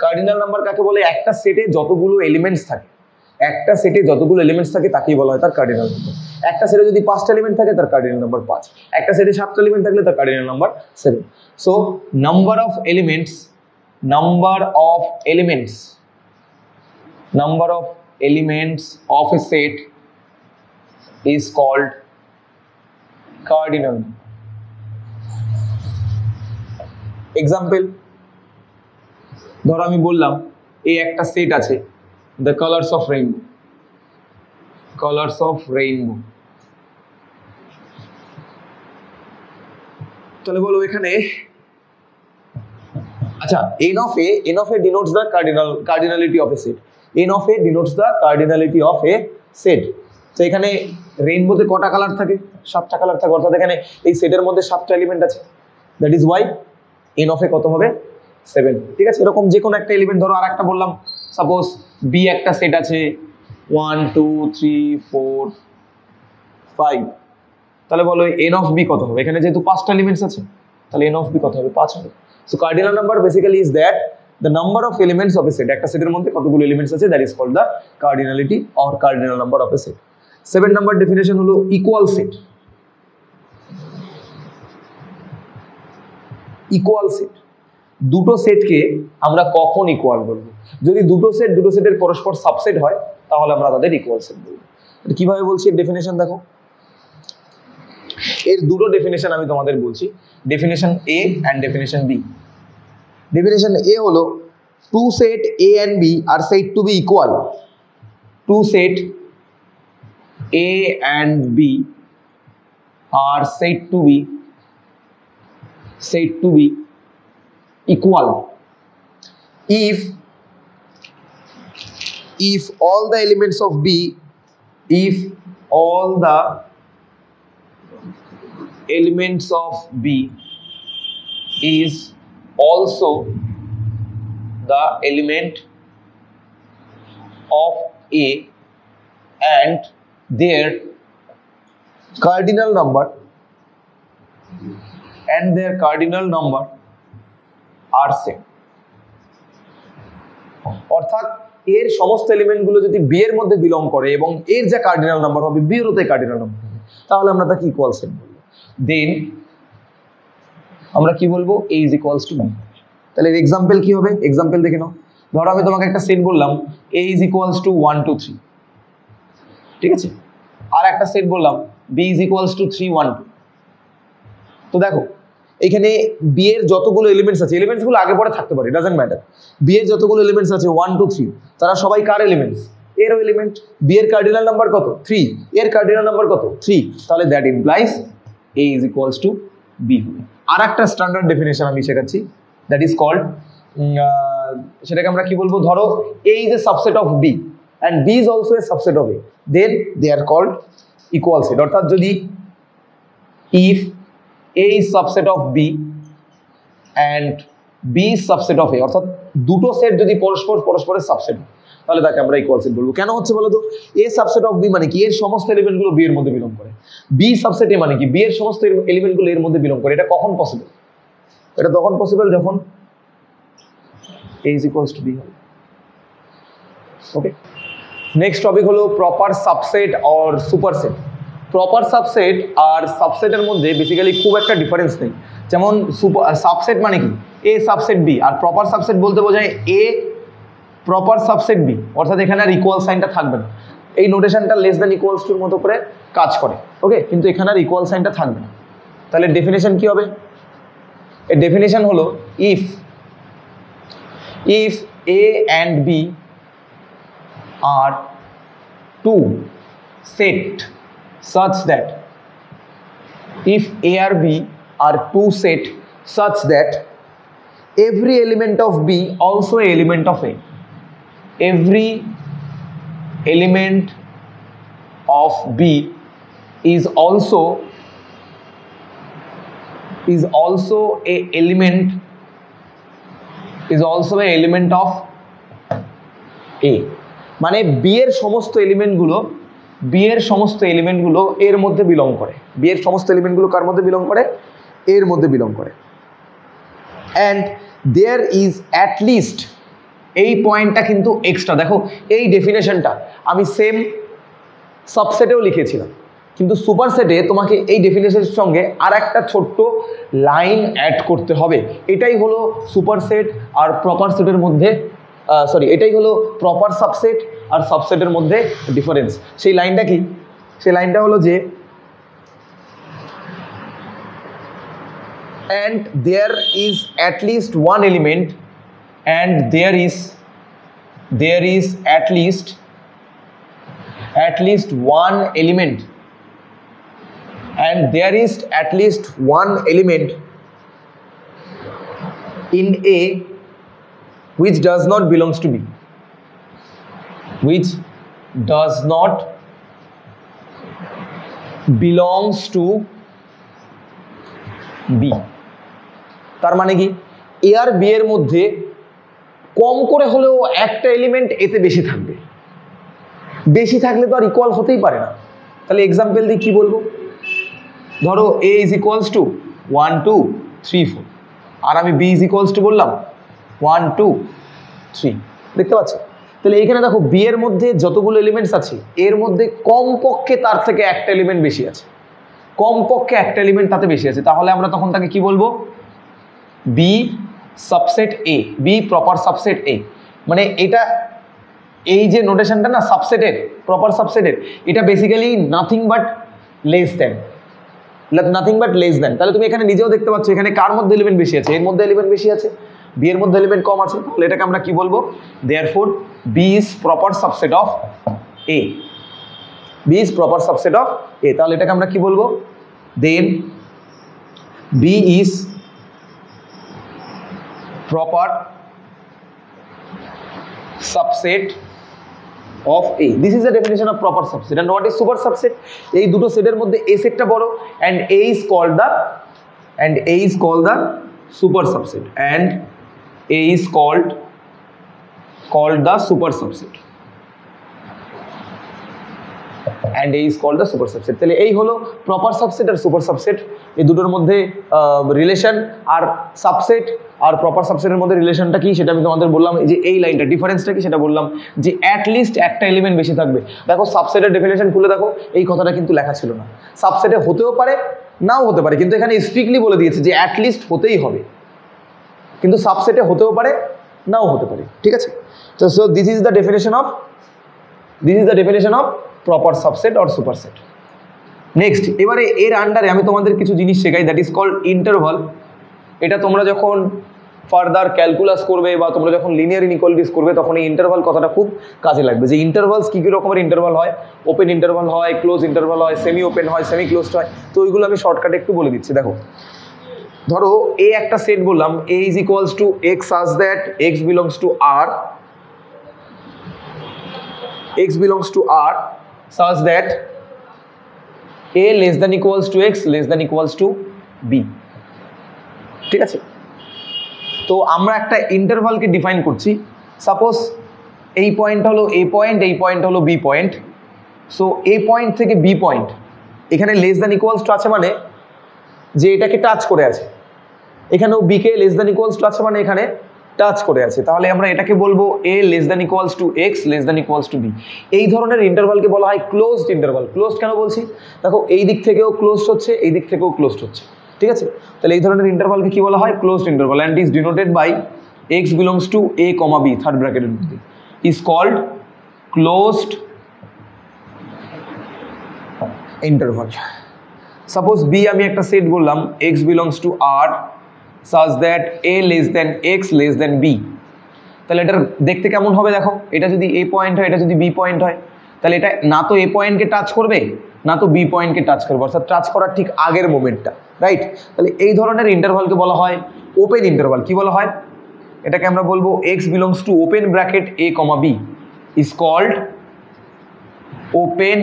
Cardinal number কাকে বলে? একটা সেটে যতগুলো এলিমেন্টস থাকে, একটা সেটে যতগুলো এলিমেন্টস থাকে তাকেই বলা হয় তার কার্ডিনাল নাম্বার। একটা সেটে যদি 5টা এলিমেন্ট থাকে তার কার্ডিনাল নাম্বার 5, একটা সেটে 7টা এলিমেন্ট থাকলে তার cardinal number 7। So number of elements of a set is called cardinal number. Example, ধরো আমি বললাম এই একটা সেট আছে, দ্য কালার্স অফ রেইনবো, তাহলে বলো এখানে, আচ্ছা n of a denotes the cardinality of a set, n of a denotes the cardinality of a set। তো এখানে রেইনবোতে কটা কালার থাকে? 7টা কালার থাকে, অর্থাৎ এখানে এই সেটের মধ্যে 7টা এলিমেন্ট আছে, that is Y n of a কত হবে? 7। ঠিক আছে, এরকম যে কোনো একটা এলিমেন্ট, ধরো আর একটা বললাম, সাপোজ বি একটা সেট আছে 1 2 3 4 5, তাহলে বলো n of b কত হবে? এখানে যেহেতু 5টা এলিমেন্টস আছে, তাহলে n of b কত হবে? 5 হবে। So cardinal number basically is that the number of elements of a set, একটা সেটের মধ্যে কতগুলো এলিমেন্টস আছে, that is called the cardinality or cardinal number of a set. 7 number definition হলো ইকুয়াল সেট। ইকুয়াল সেট, দুটো সেটকে আমরা কখন ইকুয়াল বলবো? যদি দুটো সেটের পরস্পর সাবসেট হয় তাহলে আমরা তাদের ইকুয়াল সেট বলবো। কিভাবে বলছি এর ডেফিনেশন দেখো, এর দুটো ডেফিনেশন আমি তোমাদের বলছি, definition A and definition B. Definition A হলো two set A and B are said to be equal, two set A and B are said to be equal if all the elements of B, if all the elements of B is also the element of A and their cardinal number are same। অর্থাৎ এর সমস্ত এলিমেন্টগুলো যদি B এর মধ্যে belong করে এবং এর যা কার্ডিনাল নাম্বার হবে বি এরও তাই কার্ডিনাল নাম্বার হবে, তাহলে আমরা তাকে ইকুয়াল সেট বলবো। দেন আমরা কি বলবো, এ ইজ ইকুয়ালস টু বি। তাহলে এর এক্সাম্পল কি হবে, এক্সাম্পল দেখে নাও। ধরো আমি তোমাকে একটা সেট বললাম এ ইজ ইকুয়ালস টু 1 2 3, ঠিক আছে, আর একটা সেট বললাম বি ইজ ইকুয়ালস টু 3 1 2। তো দেখো এখানে বি এর যতগুলো এলিমেন্টস আছে, এলিমেন্টসগুলো আগে পরে থাকতে পারে, ডাজন্ট ম্যাটার, বি এর যতগুলো এলিমেন্টস আছে 1 2 3 তারা সবাই কার এলিমেন্টস, এরও এলিমেন্ট। বি এর কার্ডিনাল নাম্বার কত 3, এর কার্ডিনাল নাম্বার কত 3, তাহলে that implies A is equals to B. আর একটা স্ট্যান্ডার্ড ডেফিনেশন আমি শেখাচ্ছি, দ্যাট ইজ কল্ড, সেটাকে আমরা কি বলবো, ধরো A is a subset of B and B is also a subset of A, then they are called equal set. অর্থাৎ যদি if A is subset of B and B is subset of A, অর্থাৎ দুটো set যদি পরস্পরের subset তাহলে তাকে আমরা equal set বলবো। কেন হচ্ছে বলো তো, A সাবসেট অফ B মানে কি, এর সমস্ত এলিমেন্টগুলো বি এর মধ্যে বিলং করে, B সাবসেট A মানে কি, বি এর সমস্ত এলিমেন্টগুলো এর মধ্যে বিলং করে। এটা কখন পসিবল, এটা তখন পসিবল যখন A is equals to B হবে। ওকে, নেক্সট টপিক হলো proper subset or superset. Proper subset আর সাবসেটের মধ্যে বেসিক্যালি খুব একটা ডিফারেন্স নেই। যেমন সাবসেট মানে কি, এ সাবসেট বি, আর প্রপার সাবসেট বলতে বোঝায় এ প্রপার সাবসেট বি, অর্থাৎ এখানে আর ইকুয়াল সাইনটা থাকবে না। এই নোটেশনটা লেস দ্যান ইকুয়ালস টুর মতো করে কাজ করে, ওকে, কিন্তু এখানে আর ইকুয়াল সাইনটা থাকবে না। তাহলে ডেফিনেশন কি হবে, এর ডেফিনেশন হলো if A and B are two set such that if A or B are two set such that every element of B also a element of A, every element of B is also a element of A, মানে B এর সমস্ত এলিমেন্টগুলো এর মধ্যে belong করে, B এর সমস্ত এলিমেন্টগুলো কার মধ্যে belong করে, এর মধ্যে বিলং করে। And there is at least, এই পয়েন্টটা কিন্তু এক্সট্রা, দেখো এই ডেফিনেশনটা আমি সেম সাবসেটেও লিখেছিলাম, কিন্তু সুপারসেটে তোমাকে এই ডেফিনেশনের সঙ্গে আর একটা ছোট্ট লাইন অ্যাড করতে হবে। এটাই হলো সুপারসেট আর প্রপার সেটের মধ্যে, এটাই হলো প্রপার সাবসেট আর সাবসেটের মধ্যে ডিফারেন্স। সেই লাইনটা কি, সেই লাইনটা হলো যে and there is at least one element and there is at least one element and there is at least one element in A which does not belongs to B, which does not belongs to B। তার মানে কি, এ আর B এর মধ্যে কম করে হলেও একটা element এতে বেশি থাকবে, বেশি থাকলে তো আর ইকুয়াল হতেই পারে না। তাহলে এক্সাম্পল দিয়ে কি বলবো, ধরো এ ইজ ইকুয়ালস টু 1 2 3 4 আর আমি বি ইজ ইকুয়ালস টু বললাম 1 2 3, দেখতে পাচ্ছ? তাহলে এখানে দেখো বি এর মধ্যে যতগুলো এলিমেন্টস আছে এর মধ্যে কমপক্ষে তার থেকে একটা এলিমেন্ট বেশি আছে, কমপক্ষে একটা এলিমেন্ট তাতে বেশি আছে। তাহলে আমরা তখন তাকে কি বলবো, B subset A, B proper subset A. মানে এটা এই যে নোটেশনটা না সাবসেটের, প্রপার সাবসেটের, এটা basically nothing but less than, nothing but less than. তাহলে তুমি এখানে নিজেও দেখতে পাচ্ছ এখানে কার মধ্যে এলিমেন্ট বেশি আছে, এর মধ্যে এলিমেন্ট বেশি আছে, বি এর মধ্যে এলিমেন্ট কম আছে, তাহলে এটাকে আমরা কি বলবো, therefore B is proper subset of A, B is proper subset of A. তাহলে এটাকে আমরা কি বলবো, then B is proper subset of A. This is the definition of proper subset. And what is super subset? এই দুটো সেটের মধ্যে A সেটটা বড়, and A is called the super subset, and A is called the super subset, and A is called the super subset. তাহলে এই হলো proper subset আর super subset, এই দুটোর মধ্যে রিলেশন। আর সাবসেট আর প্রপার সাবসেটের মধ্যে রিলেশনটা কি সেটা আমি তোমাদের বললাম, যে এই লাইনটা ডিফারেন্সটা কি সেটা বললাম, যে অ্যাটলিস্ট একটা এলিমেন্ট বেশি থাকবে। দেখো সাবসেটের ডেফিনেশন খুলে দেখো, এই কথাটা কিন্তু লেখা ছিল না, সাবসেটে হতেও পারে নাও হতে পারে, কিন্তু এখানে স্ট্রিক্টলি বলে দিয়েছে যে অ্যাটলিস্ট হতেই হবে, কিন্তু সাবসেটে হতেও পারে নাও হতে পারে, ঠিক আছে। তো so this is the definition of proper subset or superset. Next, এবারে এর আন্ডারে আমি তোমাদের কিছু জিনিস শেখাই, দ্যাট ইজ কল্ড ইন্টারভাল। এটা তোমরা যখন ফার্দার ক্যালকুলাস করবে বা তোমরা যখন লিনিয়ার ইনইকুয়ালিটিস করবে তখন এই ইন্টারভাল কথাটা খুব কাজে লাগবে, যে ইন্টারভালস কী কী রকমের ইন্টারভাল হয়, ওপেন ইন্টারভাল হয়, ক্লোজ ইন্টারভাল হয়, সেমি ওপেন হয়, সেমি ক্লোজড হয়। তো ওইগুলো আমি শর্টকাটে একটু বলে দিচ্ছি। দেখো, ধরো এ একটা সেট বললাম, A is equals to x such that x belongs to R, x belongs to R such that A less than equals to X less than equals to B, ঠিক আছে। তো আমরা একটা ইন্টারভালকে ডিফাইন করছি, সাপোজ এই point হলো A point, এই point হলো B point. So A point থেকে B পয়েন্ট এখানে লেস দ্যান ইকুয়ালস টু আছে, মানে যে এটাকে টাচ করে আছে, এখানেও B k less than equals two আছে, মানে এখানে টাচ করে আছে। তাহলে আমরা এটাকে বলবো A less than equals to x less than equals to B. এই ধরনের ইন্টারভালকে বলা হয় ক্লোজড ইন্টারভাল। ক্লোজড কেন বলছি, দেখো এই দিক থেকেও ক্লোজড হচ্ছে, এই দিক থেকেও ক্লোজড হচ্ছে, ঠিক আছে। তাহলে এই ধরনের ইন্টারভালকে কি বলা হয়, closed interval, and is denoted by X belongs to A comma B, third ব্র্যাকেটের মধ্যে, is called closed interval. Suppose B আমি একটা সেট বললাম, X belongs to R such that A less than X less than B। তাহলে এটার দেখতে কেমন হবে দেখো, এটা যদি A পয়েন্ট হয়, এটা যদি B পয়েন্ট হয়, তাহলে এটা না তো A পয়েন্টকে টাচ করবে না তো B পয়েন্টকে টাচ করবে, অর্থাৎ টাচ করার ঠিক আগের মোমেন্টটা, রাইট। তাহলে এই ধরনের ইন্টারভালকে বলা হয় ওপেন ইন্টারভাল। কি বলা হয়, এটাকে আমরা বলবো X belongs to open bracket A comma B is called open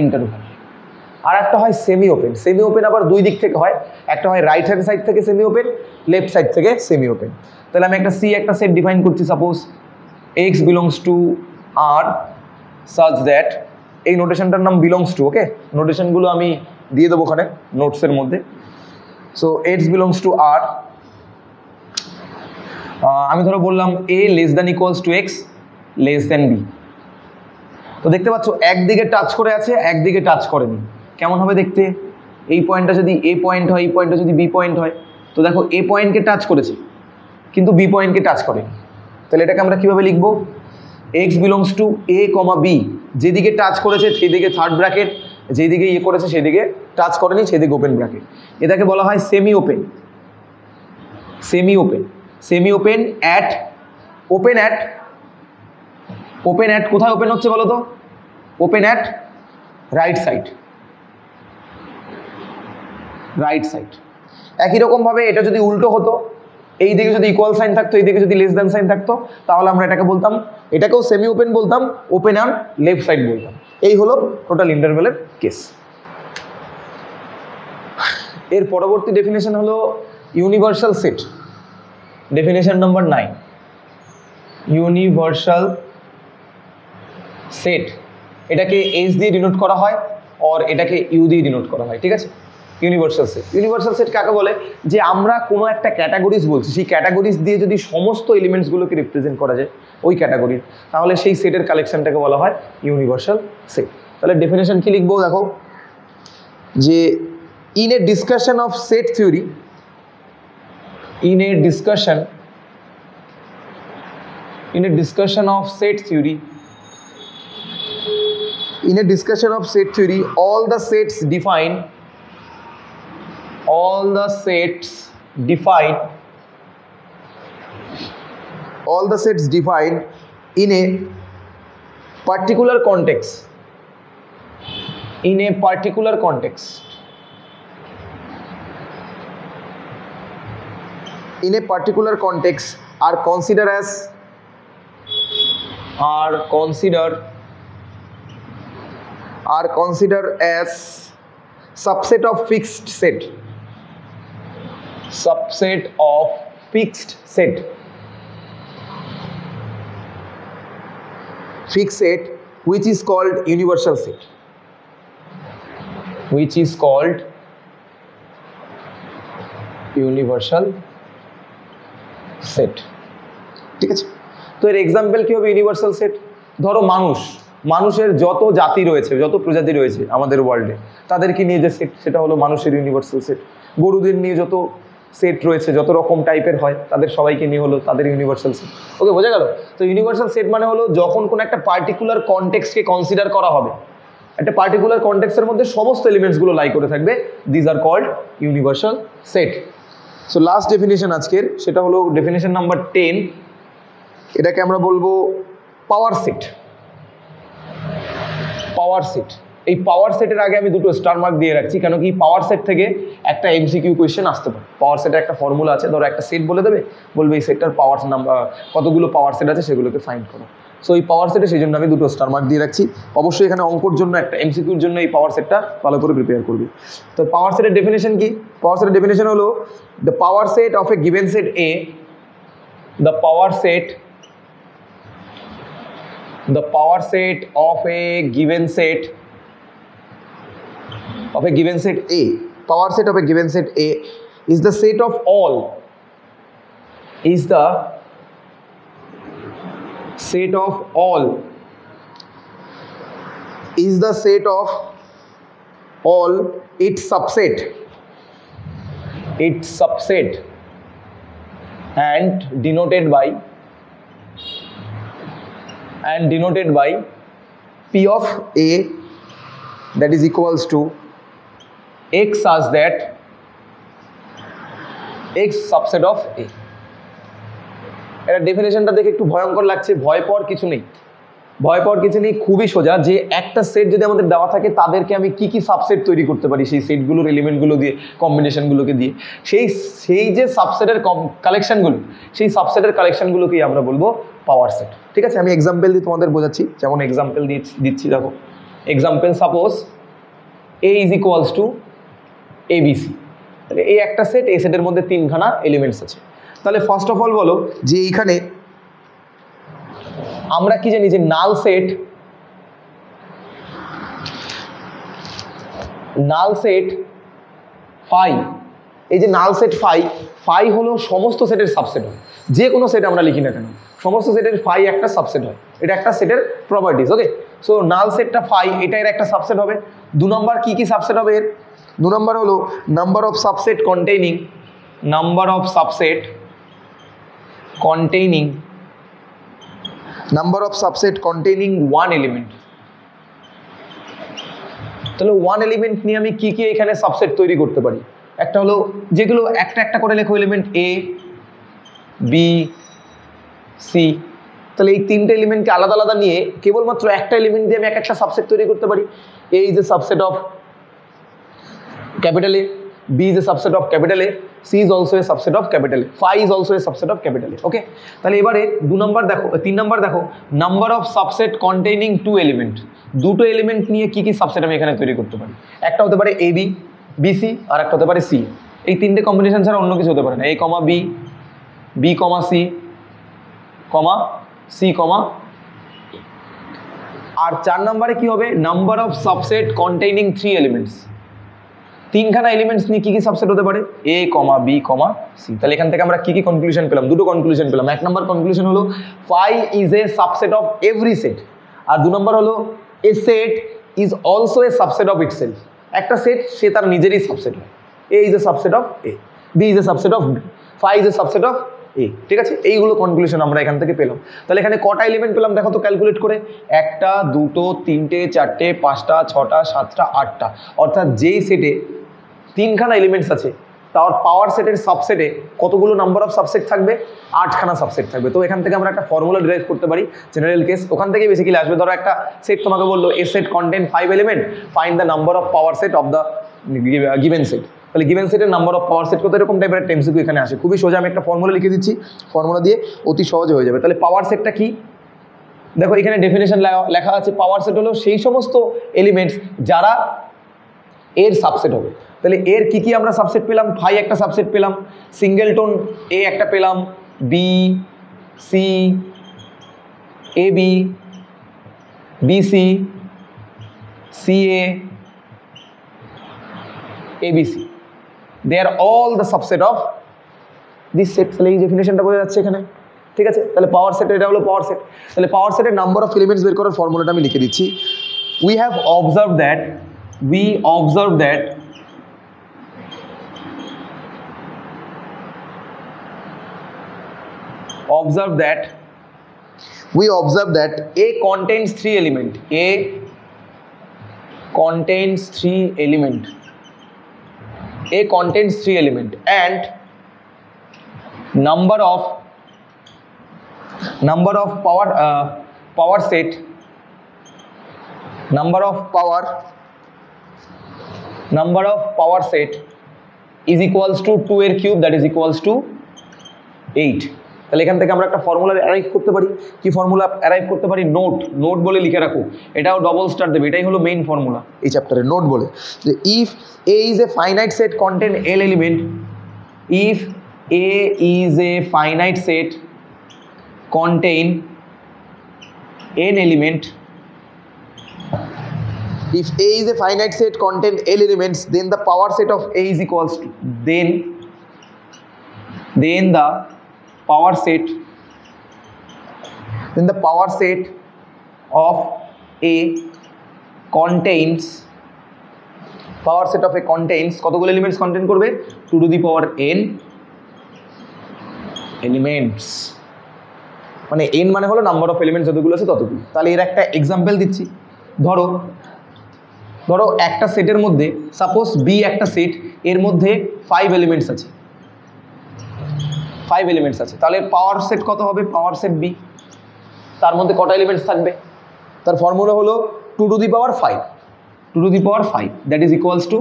interval. আর একটা হয় সেমি ওপেন। সেমি ওপেন আবার দুই দিক থেকে হয়, একটা হয় রাইট হ্যান্ড সাইড থেকে সেমি ওপেন, লেফট সাইড থেকে সেমি ওপেন। তাহলে আমি একটা একটা সেট ডিফাইন করছি, suppose X belongs to R such that, এই নোটেশনটার নাম বিলংস টু, ওকে। নোটেশনগুলো আমি দিয়ে দেবো ওখানে নোটসের মধ্যে। So x belongs to R, আমি ধরো বললাম A less than equals to x less than B. তো দেখতে পাচ্ছ একদিকে টাচ করে আছে, একদিকে টাচ করেনি, কেমন হবে দেখতে, এই পয়েন্টটা যদি এ পয়েন্ট হয়, এই পয়েন্টটা যদি বি পয়েন্ট হয়, তো দেখো এ পয়েন্টকে টাচ করেছে কিন্তু বি পয়েন্টকে টাচ করেনি। তাহলে এটাকে আমরা কীভাবে লিখবো, X belongs to A comma B, যেদিকে টাচ করেছে সেদিকে থার্ড ব্র্যাকেট, যেদিকে ইয়ে করেছে সেদিকে টাচ করেনি সেদিকে ওপেন ব্র্যাকেট। এটাকে বলা হয় semi open. Semi open, semi open at, open at, open at কোথায় ওপেন হচ্ছে বলো তো, open at right side, right side. একই রকমভাবে এটা যদি উল্টো হতো, এই দিকে যদি ইকুয়াল সাইন থাকতো, এই দিকে যদি লেস দ্যান সাইন থাকতো, তাহলে আমরা এটাকে বলতাম, এটাকেও সেমি ওপেন বলতাম, ওপেন অ্যান্ড লেফট সাইড বলতাম। এই হলো টোটাল ইন্টারভ্যালের কেস। এর পরবর্তী ডেফিনেশন হলো universal set, definition number 9। Universal set, এটাকে এইচ দিয়ে ডিনোট করা হয় আর এটাকে ইউ দিয়ে ডিনোট করা হয়, ঠিক আছে। ইউনিভার্সাল সেট, ইউনিভার্সাল সেট কাকে বলে, যে আমরা কোনো একটা ক্যাটাগরিজ বলছি, সেই ক্যাটাগরিজ দিয়ে যদি সমস্ত এলিমেন্টসগুলোকে রিপ্রেজেন্ট করা যায় ওই ক্যাটাগরির, তাহলে সেই সেটের কালেকশনটাকে বলা হয় ইউনিভার্সাল সেট। তাহলে ডেফিনেশন কি লিখবো দেখো, যে in a discussion of set theory, in a discussion In a discussion of set theory, all the sets defined in a particular context are considered as subset of fixed set which is called universal set, ঠিক আছে। তো এর example কি হবে universal set? ধরো মানুষের যত জাতি রয়েছে, যত প্রজাতি রয়েছে আমাদের ওয়ার্ল্ডে, তাদেরকে নিয়ে যে সেট, সেটা হলো মানুষের ইউনিভার্সাল সেট। গরুদের নিয়ে যত সেট রয়েছে, যত রকম টাইপের হয়, তাদের সবাইকে নিয়ে হলো তাদের ইউনিভার্সাল সেট। ওকে, বোঝা গেল? তো ইউনিভার্সাল সেট মানে হলো যখন কোনো একটা পার্টিকুলার কনটেক্সটকে কনসিডার করা হবে, একটা পার্টিকুলার কনটেক্সটের মধ্যে সমস্ত এলিমেন্টসগুলো লাই করে থাকবে, these are called universal set. So last definition আজকের, সেটা হলো ডেফিনেশন নাম্বার 10। এটাকে আমরা বলবো পাওয়ার সেট। এই পাওয়ার সেটের আগে আমি দুটো স্টার মার্ক দিয়ে রাখছি, কেন কি পাওয়ার সেট থেকে একটা এমসিকিউ কোয়েশ্চেন আসতে পারে। পাওয়ার সেটের একটা ফর্মুলা আছে, ধরো একটা সেট বলে দেবে, বলবে এই সেটটার পাওয়ার নাম্বার কতগুলো পাওয়ার সেট আছে সেগুলোকে ফাইন্ড করো। সো এই পাওয়ার সেটে সেই জন্য আমি দুটো স্টার মার্ক দিয়ে রাখছি। অবশ্যই এখানে অঙ্কর জন্য একটা এমসিকিউর জন্য এই পাওয়ার সেটটা ভালো করে প্রিপেয়ার করবি। তো পাওয়ার সেটের ডেফিনেশন কি? পাওয়ার সেটের ডেফিনেশন হলো the power set of a given set A, the power set of a given set A, power set of a given set A is the set of all its subset and denoted by P of A that is equals to X such that X subset of A। এটা ডেফিনেশনটা দেখে একটু ভয়ঙ্কর লাগছে, ভয় পাওয়ার কিছু নেই, খুবই সোজা। যে একটা সেট যদি আমাদের দেওয়া থাকে, তাদেরকে আমি কি কি সাবসেট তৈরি করতে পারি সেই সেটগুলোর এলিমেন্টগুলো দিয়ে, কম্বিনেশনগুলোকে দিয়ে, সেই যে সাবসেটের কালেকশনগুলো, সেই সাবসেটের কালেকশনগুলোকেই আমরা বলবো পাওয়ার সেট। ঠিক আছে, আমি এক্সাম্পল দিয়ে তোমাদের বোঝাচ্ছি। যেমন এক্সাম্পল দিচ্ছি, দেখো example, suppose A is equals two ABC। তাহলে এই একটা সেট, এই সেটের মধ্যে 3খানা এলিমেন্টস আছে। তাহলে ফার্স্ট অফ অল বলো যে এইখানে আমরা কি জানি যে নাল সেট ফাই, এই যে নাল সেট ফাই হলো সমস্ত সেটের সাবসেট হয়। যে কোনো সেট আমরা লিখি না কেন, সমস্ত সেটের ফাই একটা সাবসেট হয়। এটা একটা সেটের প্রপার্টিজ। ওকে, সো নাল সেটটা ফাই, এটা এর একটা সাবসেট হবে। 2 নম্বর কি সাবসেট হবে এর? 2 নম্বর হলো number of subset containing one element। তাহলে ওয়ান এলিমেন্ট নিয়ে আমি কি এখানে সাবসেট তৈরি করতে পারি? একটা হলো যেগুলো একটা করে লেখো, এলিমেন্ট A, B, C। তাহলে এই 3টে এলিমেন্টকে আলাদা আলাদা নিয়ে কেবলমাত্র একটা এলিমেন্ট দিয়ে আমি একটা সাবসেট তৈরি করতে পারি। A is a subset of capital A, B is a subset of capital A, C is also a subset of capital A, phi is also a subset of capital A। ওকে, তাহলে এবারে 3 নম্বর দেখো number of subset containing 2 element. দুটো element নিয়ে কি subset আমি এখানে তৈরি করতে পারি? একটা হতে পারে AB, BC, আর একটা হতে পারে C। এই 3টে কম্বিনেশন ছাড়া অন্য কিছু হতে পারে না। A, B, B, C, C, আর 4 নম্বরে কি হবে? Number of subset containing 3 elements. 3খানা এলিমেন্টস নিয়ে কি সাবসেট হতে পারে? A, B, C। তাহলে এখান থেকে আমরা কি কনক্লুশন পেলাম? দুটো কনক্লুশন পেলাম। 1 নম্বর কনক্লুশন হলো phi is a subset of every set, আর 2 নম্বর হলো a set is also a subset of itself. একটা সেট সে তার নিজেরই সাবসেট হয়। A is a subset of A, B is a subset of B, phi is a subset of A, ঠিক আছে? এইগুলো কনক্লুশন আমরা এখান থেকে পেলাম। তাহলে এখানে কটা এলিমেন্ট পেলাম দেখো তো ক্যালকুলেট করে, 1টা 2টো 3টে 4টে 5টা 6টা 7টা 8টা, অর্থাৎ যেই সেটে 3খানা এলিমেন্টস আছে তার পাওয়ার সেটের সাবসেটে কতগুলো নাম্বার অফ সাবসেট থাকবে? 8খানা সাবসেট থাকবে। তো এখান থেকে আমরা একটা ফর্মুলা ডিরাইভ করতে পারি, জেনারেল কেস, ওখান থেকে বেসিক্যালি আসবে। ধরো একটা সেট তোমাকে বললো a set contain 5 element, find the number of power set of the given set. তাহলে গিভেন সেটের নাম্বার অফ পাওয়ার সেট কত, এরকম টাইপের একটা এমসিকিউ এখানে আসে। খুবই সোজা, আমি একটা ফর্মুলা লিখে দিচ্ছি, ফর্মুলা দিয়ে অতি সহজে হয়ে যাবে। তাহলে পাওয়ার সেটটা কি? দেখো এখানে ডেফিনেশন লেখা আছে, পাওয়ার সেট হলো সেই সমস্ত এলিমেন্টস যারা এর সাবসেট হবে। তাহলে এর কি কি আমরা সাবসেট পেলাম? ফাই একটা সাবসেট পেলাম, সিঙ্গেলটন এ একটা পেলাম, B C A B B C C A B C, they are all the subset of this set. তাহলে এই ডেফিনেশনটা বোঝা যাচ্ছে এখানে, ঠিক আছে? তাহলে পাওয়ার সেট, এটা হলো পাওয়ার সেট। তাহলে পাওয়ার সেটের নাম্বার অফ এলিমেন্টস বের করার ফর্মুলাটা আমি লিখে দিচ্ছি। We have observe that we observe that A contains 3 element, A contains 3 element, A contains 3 element, and number of power set, number of power set is equals to 2 এর cube, that is equals to 8। তাহলে এখান থেকে আমরা একটা formula arrive করতে পারি। কি formula arrive করতে পারি? নোট বলে লিখে রাখো, এটাও ডবল স্টার দেবে, এটাই হলো মেইন ফর্মুলা এই চ্যাপ্টারে, নোট বলে। যে if A is A finite set contain L element, if A is A finite set contain n element, if A is a finite set contain L elements, then the power set of A is equals to, then the power set of A contains, power set of A contains কতগুলো elements contain করবে? 2 to the power n elements, মানে n মানে হলো number of elements যতগুলো আছে ততগুলো। তাহলে এর একটা এক্সাম্পল দিচ্ছি। ধরো একটা সেটের মধ্যে, সাপোজ বি একটা সেট, এর মধ্যে 5 এলিমেন্টস আছে, 5 এলিমেন্টস আছে। তাহলে পাওয়ার সেট কত হবে? পাওয়ার সেট বি, তার মধ্যে কটা এলিমেন্টস থাকবে? তার ফর্মুলা হলো 2 to the power 5, 2 to the power 5, that is equals two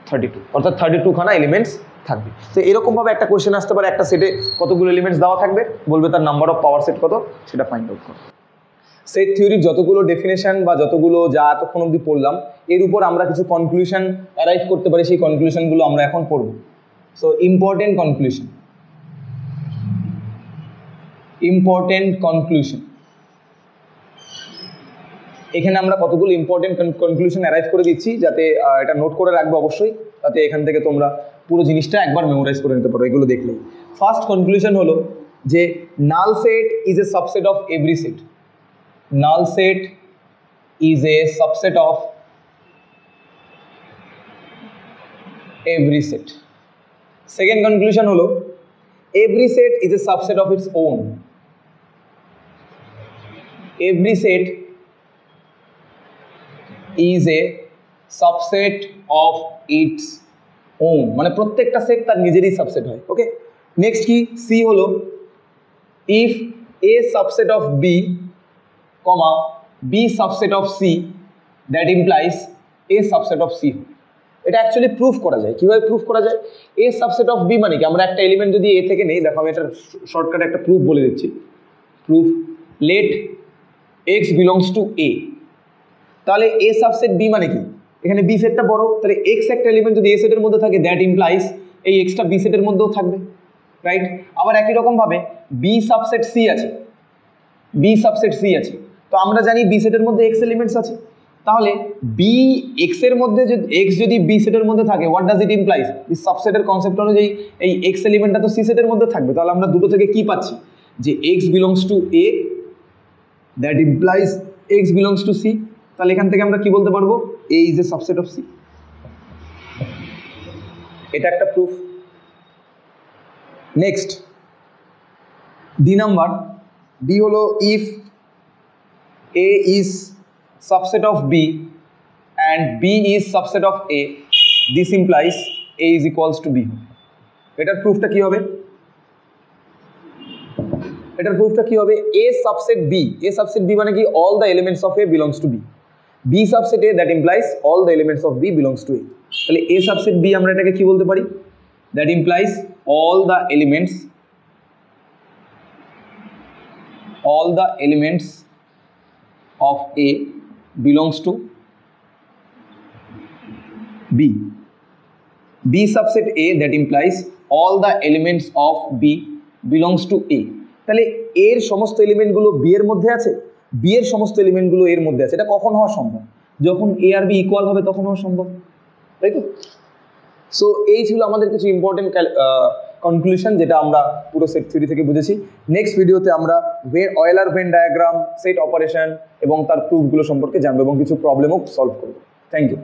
32, অর্থাৎ 32 খানা এলিমেন্টস থাকবে। তো এরকমভাবে একটা কোয়েশ্চেন আসতে পারে, একটা সেটে কতগুলো এলিমেন্টস দেওয়া থাকবে, বলবে তার নাম্বার অফ পাওয়ার সেট কত, সেটা ফাইন্ড আউট করো। সেট থিওরির যতগুলো ডেফিনেশন বা যতগুলো যা এতক্ষণ অবধি পড়লাম, এর উপর আমরা কিছু কনক্লুশন অ্যারাইভ করতে পারি, সেই কনক্লুশনগুলো আমরা এখন পড়ব। সো ইম্পর্টেন্ট কনক্লুশন, এখানে আমরা কতগুলো ইম্পর্টেন্ট কনক্লুশন অ্যারাইভ করে দিচ্ছি, যাতে এটা নোট করে রাখবে অবশ্যই, তাতে এখান থেকে তোমরা পুরো জিনিসটা একবার মেমোরাইজ করে নিতে পারো এগুলো দেখলেই। ফার্স্ট কনক্লুশন হলো যে null set is a subset of every set, null set is a subset of every set. Second conclusion holo, every set is a subset of its own, every set is a subset of its own, মানে প্রত্যেকটা set তার নিজেরই subset হয়। ওকে, next কি? C হলো, if a subset of b comma b subset of c, that implies a subset of c। এটা actually proof করা যায়। কিভাবে প্রুফ করা যায়? a subset of b মানে কি? আমরা একটা এলিমেন্ট যদি a থেকে নেই, দেখো আমি এটা শর্টকাটে একটা প্রুফ বলে দিচ্ছি। Proof, let x belongs to a, তাহলে a subset b মানে কি? এখানে b সেটটা বড়, তাহলে x একটা এলিমেন্ট যদি a সেটের মধ্যে থাকে, দ্যাট ইমপ্লাইজ এই x টা b সেটের মধ্যেও থাকবে, রাইট? আবার একই রকম ভাবে b সাবসেট c আছে, b সাবসেট c আছে, তো আমরা জানি b সেটের মধ্যে x এলিমেন্টস আছে, তাহলে b x এর মধ্যে যদি x যদি b সেটের মধ্যে থাকে, হোয়াট ডাজ ইট ইমপ্লাইজ? এই সাবসেটের কনসেপ্ট অনুযায়ী এই x এলিমেন্টটা তো c সেটের মধ্যে থাকবে, তাহলে আমরা দুটো থেকে কি পাচ্ছি? যে x belongs to a, that implies x belongs to c। তাহলে এখান থেকে আমরা কি বলতে পারবো? a is a subset of c। এটা একটা proof. Next, D number, D হলো if A is subset of B and B is subset of A, this implies A is equals to B. এটার প্রুফটা কি হবে? এটার প্রুফটা কি হবে? A subset B, A subset B মানে কি? All the elements of A belongs to B. B subset A, that implies all the elements of B belongs to A. তাহলে এ সাবসেট বি আমরা এটাকে কি বলতে পারি? That implies all the elements of A belongs to B. B subset A, that implies all the elements of B belongs to A. তাহলে A এর সমস্ত এলিমেন্টগুলো B এর মধ্যে আছে, B এর সমস্ত এলিমেন্টগুলো এর মধ্যে আছে। এটা কখন হওয়া সম্ভব? যখন A আর B ইকুয়াল হবে তখন হওয়া সম্ভব, তাই তো? সো এই ছিল আমাদের কিছু ইম্পর্টেন্ট কনক্লুশন যেটা আমরা পুরো সেট থিওরি থেকে বুঝেছি। নেক্সট ভিডিওতে আমরা Euler Venn diagram, set operation এবং তার প্রুফগুলো সম্পর্কে জানবো এবং কিছু প্রবলেমও সলভ করবো। Thank you.